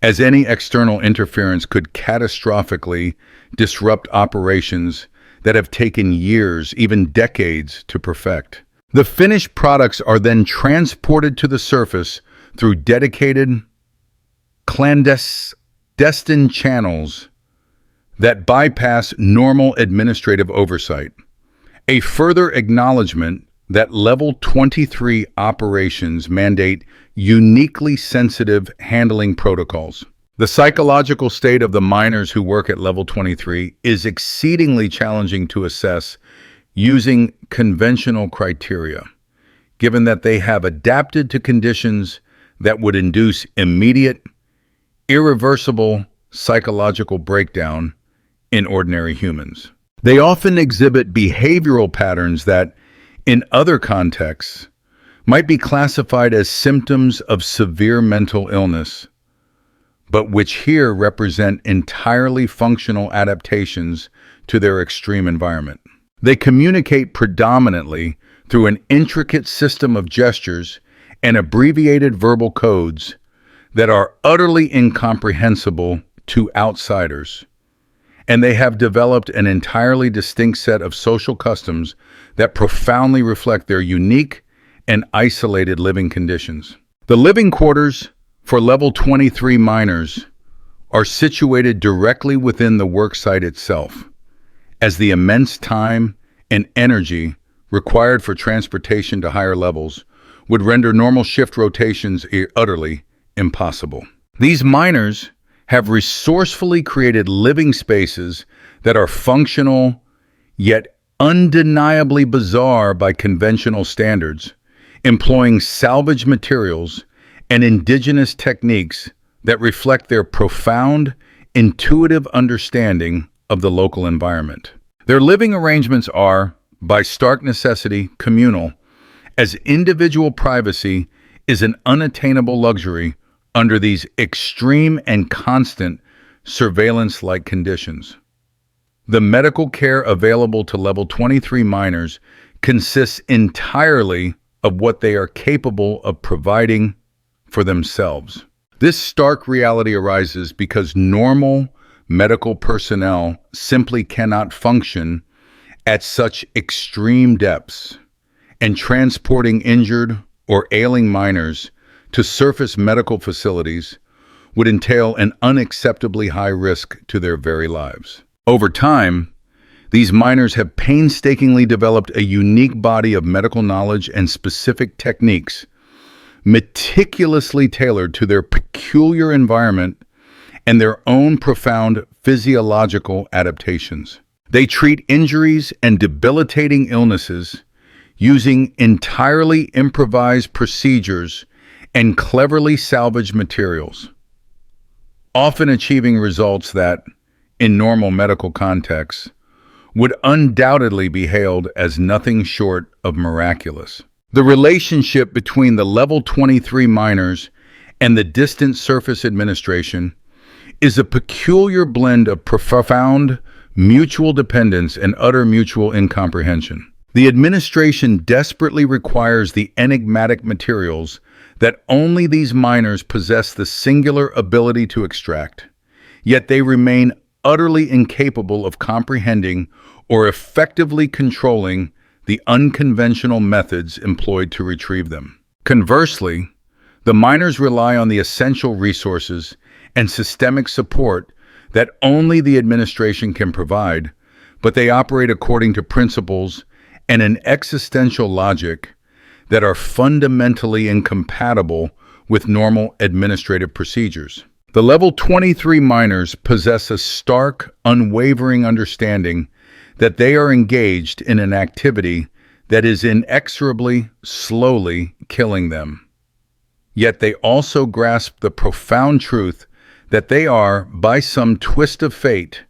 as any external interference could catastrophically disrupt operations that have taken years, even decades, to perfect. The finished products are then transported to the surface through dedicated, clandestine channels that bypass normal administrative oversight. A further acknowledgement that level 23 operations mandate uniquely sensitive handling protocols. The psychological state of the miners who work at level 23 is exceedingly challenging to assess using conventional criteria, given that they have adapted to conditions that would induce immediate, irreversible psychological breakdown in ordinary humans. They often exhibit behavioral patterns that, in other contexts, might be classified as symptoms of severe mental illness, but which here represent entirely functional adaptations to their extreme environment. They communicate predominantly through an intricate system of gestures and abbreviated verbal codes that are utterly incomprehensible to outsiders, and they have developed an entirely distinct set of social customs that profoundly reflect their unique and isolated living conditions. The living quarters for level 23 miners are situated directly within the worksite itself, as the immense time and energy required for transportation to higher levels would render normal shift rotations utterly impossible. These miners have resourcefully created living spaces that are functional yet undeniably bizarre by conventional standards, employing salvage materials and indigenous techniques that reflect their profound, intuitive understanding of the local environment. Their living arrangements are, by stark necessity, communal, as individual privacy is an unattainable luxury under these extreme and constant surveillance-like conditions. The medical care available to level 23 miners consists entirely of what they are capable of providing for themselves. This stark reality arises because normal medical personnel simply cannot function at such extreme depths, and transporting injured or ailing miners to surface medical facilities would entail an unacceptably high risk to their very lives. Over time, these miners have painstakingly developed a unique body of medical knowledge and specific techniques, meticulously tailored to their peculiar environment and their own profound physiological adaptations. They treat injuries and debilitating illnesses using entirely improvised procedures and cleverly salvaged materials, often achieving results that, in normal medical contexts, would undoubtedly be hailed as nothing short of miraculous. The relationship between the level 23 miners and the distant surface administration is a peculiar blend of profound mutual dependence and utter mutual incomprehension. The administration desperately requires the enigmatic materials that only these miners possess the singular ability to extract, yet they remain utterly incapable of comprehending or effectively controlling the unconventional methods employed to retrieve them. Conversely, the miners rely on the essential resources and systemic support that only the administration can provide, but they operate according to principles and an existential logic that are fundamentally incompatible with normal administrative procedures. The level 23 miners possess a stark, unwavering understanding that they are engaged in an activity that is inexorably, slowly killing them. Yet they also grasp the profound truth that they are, by some twist of fate,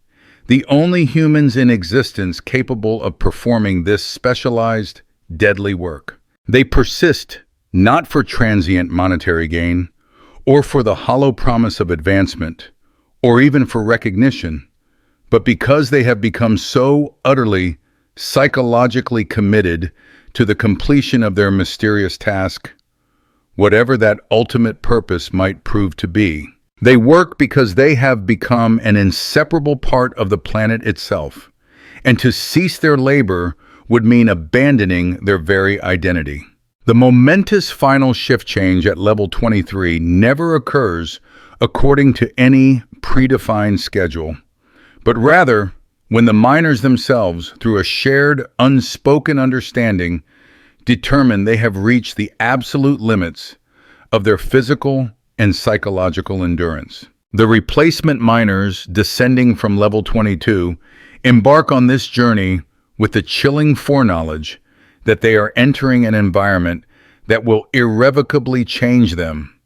the only humans in existence capable of performing this specialized, deadly work. They persist not for transient monetary gain, or for the hollow promise of advancement, or even for recognition, but because they have become so utterly, psychologically committed to the completion of their mysterious task, whatever that ultimate purpose might prove to be. They work because they have become an inseparable part of the planet itself, and to cease their labor would mean abandoning their very identity. The momentous final shift change at level 23 never occurs according to any predefined schedule, but rather when the miners themselves, through a shared, unspoken understanding, determine they have reached the absolute limits of their physical and psychological endurance. The replacement miners descending from level 22 embark on this journey with the chilling foreknowledge that they are entering an environment that will irrevocably change them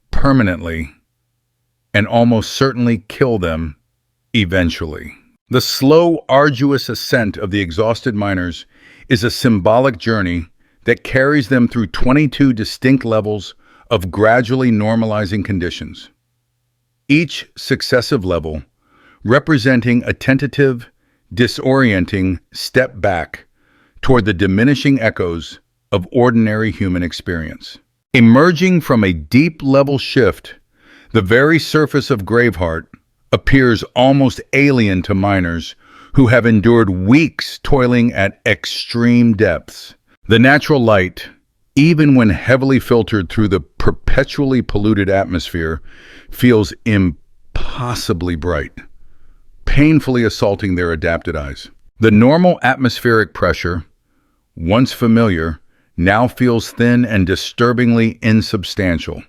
permanently and almost certainly kill them eventually. The slow, arduous ascent of the exhausted miners is a symbolic journey that carries them through 22 distinct levels of gradually normalizing conditions. Each successive level representing a tentative, disorienting step back toward the diminishing echoes of ordinary human experience. Emerging from a deep-level shift, the very surface of Graveheart appears almost alien to miners who have endured weeks toiling at extreme depths. The natural light, even when heavily filtered through the perpetually polluted atmosphere, feels impossibly bright, painfully assaulting their adapted eyes. The normal atmospheric pressure, once familiar, now feels thin and disturbingly insubstantial,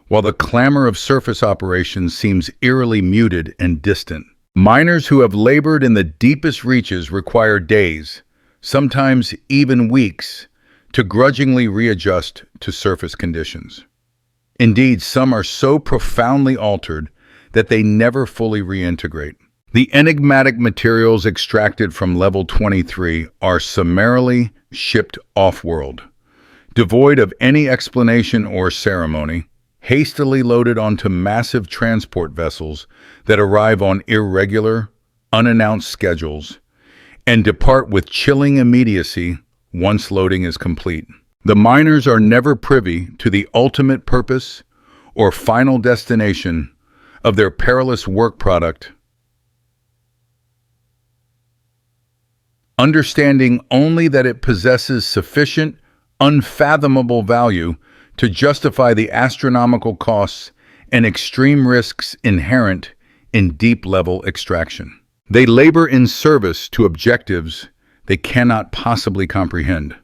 while the clamor of surface operations seems eerily muted and distant. Miners who have labored in the deepest reaches require days, sometimes even weeks, to grudgingly readjust to surface conditions. Indeed, some are so profoundly altered that they never fully reintegrate. The enigmatic materials extracted from level 23 are summarily shipped off-world, devoid of any explanation or ceremony, hastily loaded onto massive transport vessels that arrive on irregular, unannounced schedules, and depart with chilling immediacy once loading is complete. The miners are never privy to the ultimate purpose or final destination of their perilous work product, understanding only that it possesses sufficient, unfathomable value to justify the astronomical costs and extreme risks inherent in deep-level extraction. They labor in service to objectives they cannot possibly comprehend,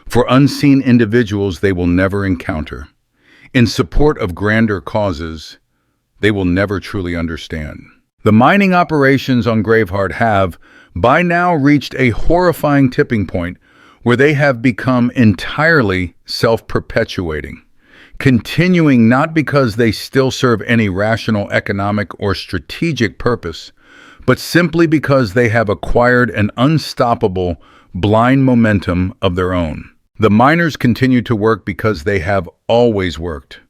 for unseen individuals they will never encounter, in support of grander causes they will never truly understand. The mining operations on Graveheart have, by now, reached a horrifying tipping point where they have become entirely self-perpetuating, continuing not because they still serve any rational economic or strategic purpose, but simply because they have acquired an unstoppable, blind momentum of their own. The miners continue to work because they have always worked.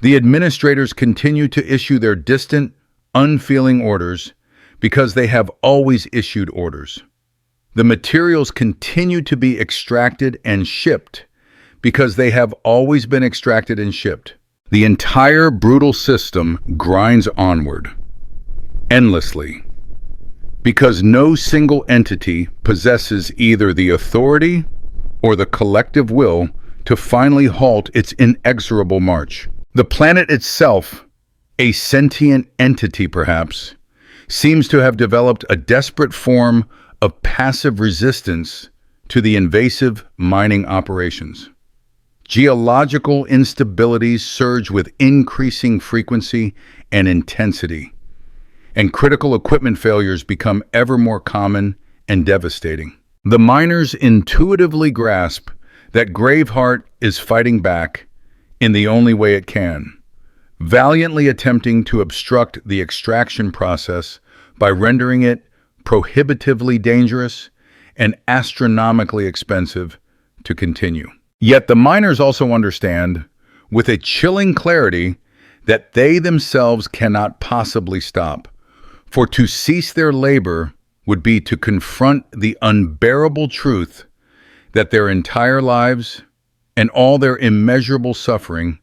The administrators continue to issue their distant, unfeeling orders because they have always issued orders. The materials continue to be extracted and shipped because they have always been extracted and shipped. The entire brutal system grinds onward, endlessly, because no single entity possesses either the authority or the collective will to finally halt its inexorable march. The planet itself, a sentient entity perhaps, seems to have developed a desperate form of passive resistance to the invasive mining operations. Geological instabilities surge with increasing frequency and intensity, and critical equipment failures become ever more common and devastating. The miners intuitively grasp that Graveheart is fighting back in the only way it can, valiantly attempting to obstruct the extraction process by rendering it prohibitively dangerous and astronomically expensive to continue. Yet the miners also understand, with a chilling clarity, that they themselves cannot possibly stop, for to cease their labor would be to confront the unbearable truth that their entire lives and all their immeasurable suffering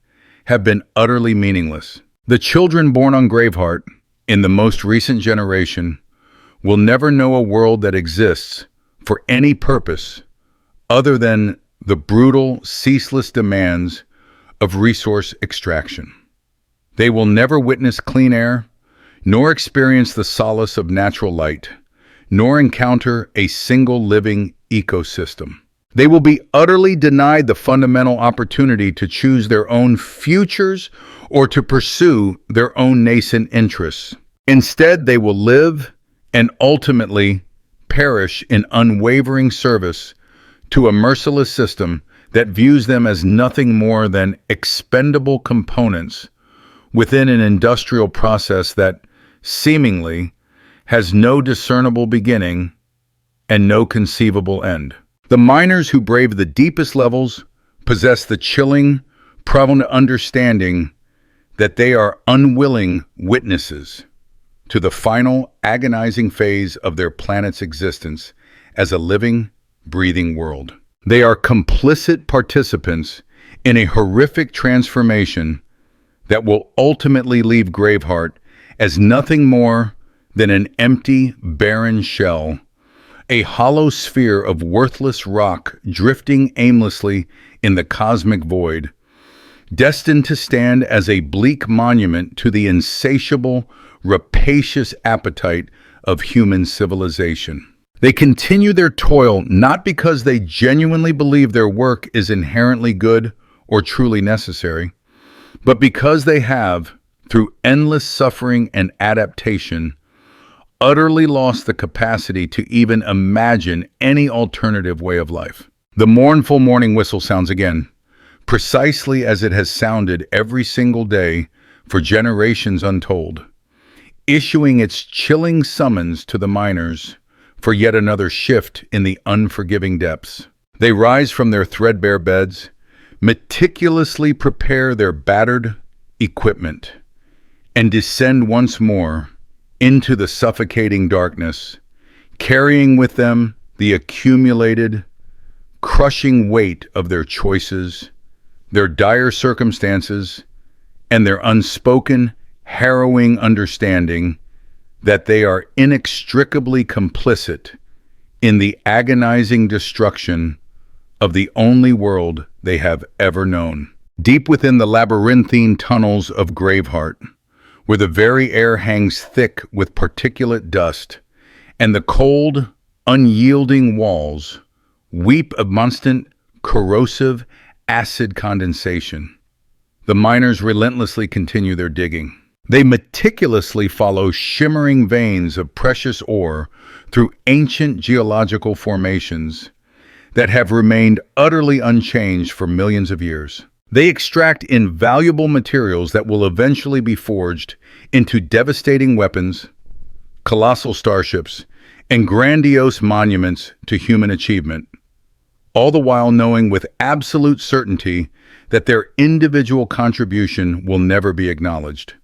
have been utterly meaningless. The children born on Graveheart, in the most recent generation, will never know a world that exists for any purpose other than the brutal, ceaseless demands of resource extraction. They will never witness clean air, nor experience the solace of natural light, nor encounter a single living ecosystem. They will be utterly denied the fundamental opportunity to choose their own futures or to pursue their own nascent interests. Instead, they will live and ultimately perish in unwavering service to a merciless system that views them as nothing more than expendable components within an industrial process that, seemingly, has no discernible beginning and no conceivable end. The miners who brave the deepest levels possess the chilling, prevalent understanding that they are unwilling witnesses to the final agonizing phase of their planet's existence as a living, breathing world. They are complicit participants in a horrific transformation that will ultimately leave Graveheart as nothing more than an empty, barren shell, a hollow sphere of worthless rock drifting aimlessly in the cosmic void, destined to stand as a bleak monument to the insatiable, rapacious appetite of human civilization. They continue their toil not because they genuinely believe their work is inherently good or truly necessary, but because they have, through endless suffering and adaptation, utterly lost the capacity to even imagine any alternative way of life. The mournful morning whistle sounds again, precisely as it has sounded every single day for generations untold, issuing its chilling summons to the miners for yet another shift in the unforgiving depths. They rise from their threadbare beds, meticulously prepare their battered equipment, and descend once more into the suffocating darkness, carrying with them the accumulated, crushing weight of their choices, their dire circumstances, and their unspoken, harrowing understanding that they are inextricably complicit in the agonizing destruction of the only world they have ever known. Deep within the labyrinthine tunnels of Graveheart, where the very air hangs thick with particulate dust, and the cold, unyielding walls weep of constant, corrosive acid condensation, the miners relentlessly continue their digging. They meticulously follow shimmering veins of precious ore through ancient geological formations that have remained utterly unchanged for millions of years. They extract invaluable materials that will eventually be forged into devastating weapons, colossal starships, and grandiose monuments to human achievement, all the while knowing with absolute certainty that their individual contribution will never be acknowledged,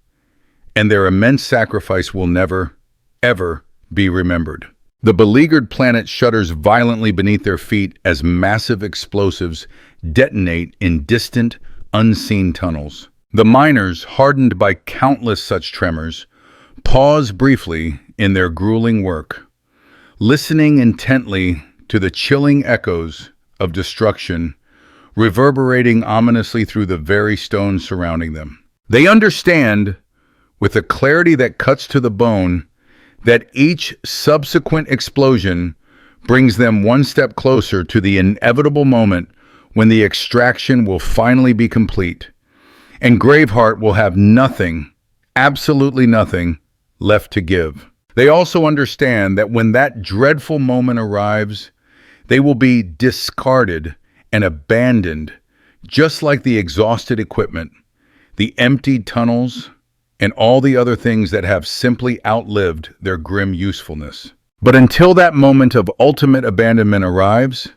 and their immense sacrifice will never, ever be remembered. The beleaguered planet shudders violently beneath their feet as massive explosives detonate in distant, unseen tunnels. The miners, hardened by countless such tremors, pause briefly in their grueling work, listening intently to the chilling echoes of destruction reverberating ominously through the very stones surrounding them. They understand, with a clarity that cuts to the bone, that each subsequent explosion brings them one step closer to the inevitable moment when the extraction will finally be complete, and Graveheart will have nothing, absolutely nothing, left to give. They also understand that when that dreadful moment arrives, they will be discarded and abandoned, just like the exhausted equipment, the emptied tunnels, and all the other things that have simply outlived their grim usefulness. But until that moment of ultimate abandonment arrives,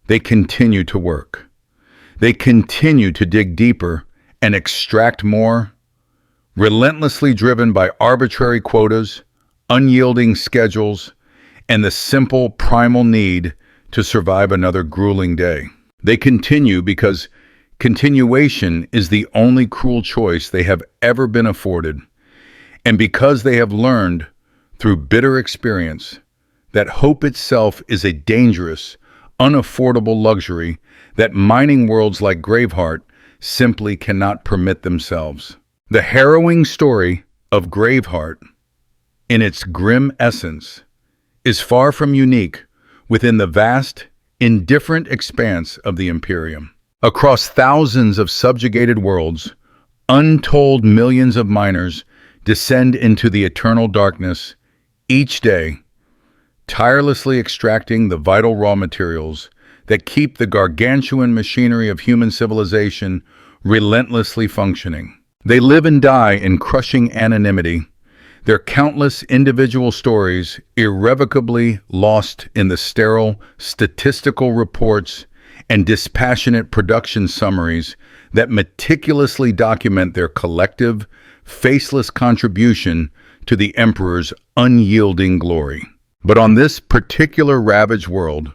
they continue to work. They continue to dig deeper and extract more, relentlessly driven by arbitrary quotas, unyielding schedules, and the simple primal need to survive another grueling day. They continue because continuation is the only cruel choice they have ever been afforded, and because they have learned through bitter experience that hope itself is a dangerous, unaffordable luxury that mining worlds like Graveheart simply cannot permit themselves. The harrowing story of Graveheart, in its grim essence, is far from unique within the vast, indifferent expanse of the Imperium. Across thousands of subjugated worlds, untold millions of miners descend into the eternal darkness each day, tirelessly extracting the vital raw materials that keep the gargantuan machinery of human civilization relentlessly functioning. They live and die in crushing anonymity, their countless individual stories irrevocably lost in the sterile statistical reports and dispassionate production summaries that meticulously document their collective, faceless contribution to the Emperor's unyielding glory. But on this particular ravaged world,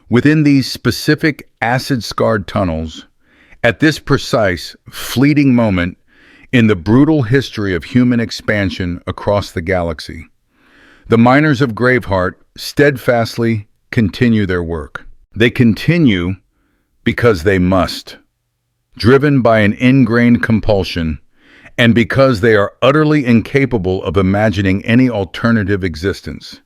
within these specific acid-scarred tunnels, at this precise, fleeting moment in the brutal history of human expansion across the galaxy, the miners of Graveheart steadfastly continue their work. They continue because they must, driven by an ingrained compulsion and because they are utterly incapable of imagining any alternative existence,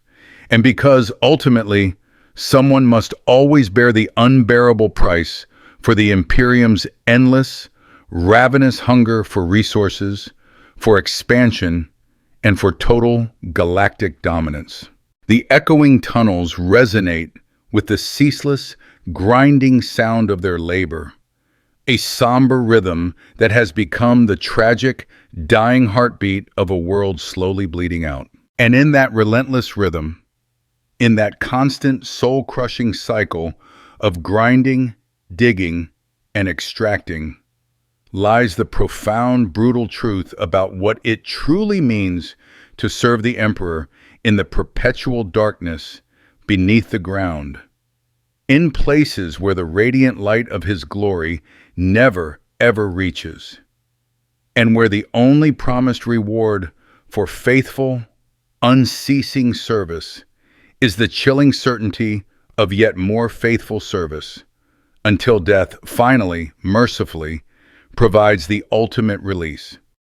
and because ultimately someone must always bear the unbearable price for the Imperium's endless, ravenous hunger for resources, for expansion, and for total galactic dominance. The echoing tunnels resonate with the ceaseless, grinding sound of their labor, a somber rhythm that has become the tragic, dying heartbeat of a world slowly bleeding out. And in that relentless rhythm, in that constant soul-crushing cycle of grinding, digging, and extracting, lies the profound, brutal truth about what it truly means to serve the Emperor in the perpetual darkness beneath the ground, in places where the radiant light of his glory never, ever reaches, and where the only promised reward for faithful, unceasing service is the chilling certainty of yet more faithful service, until death finally, mercifully, provides the ultimate release.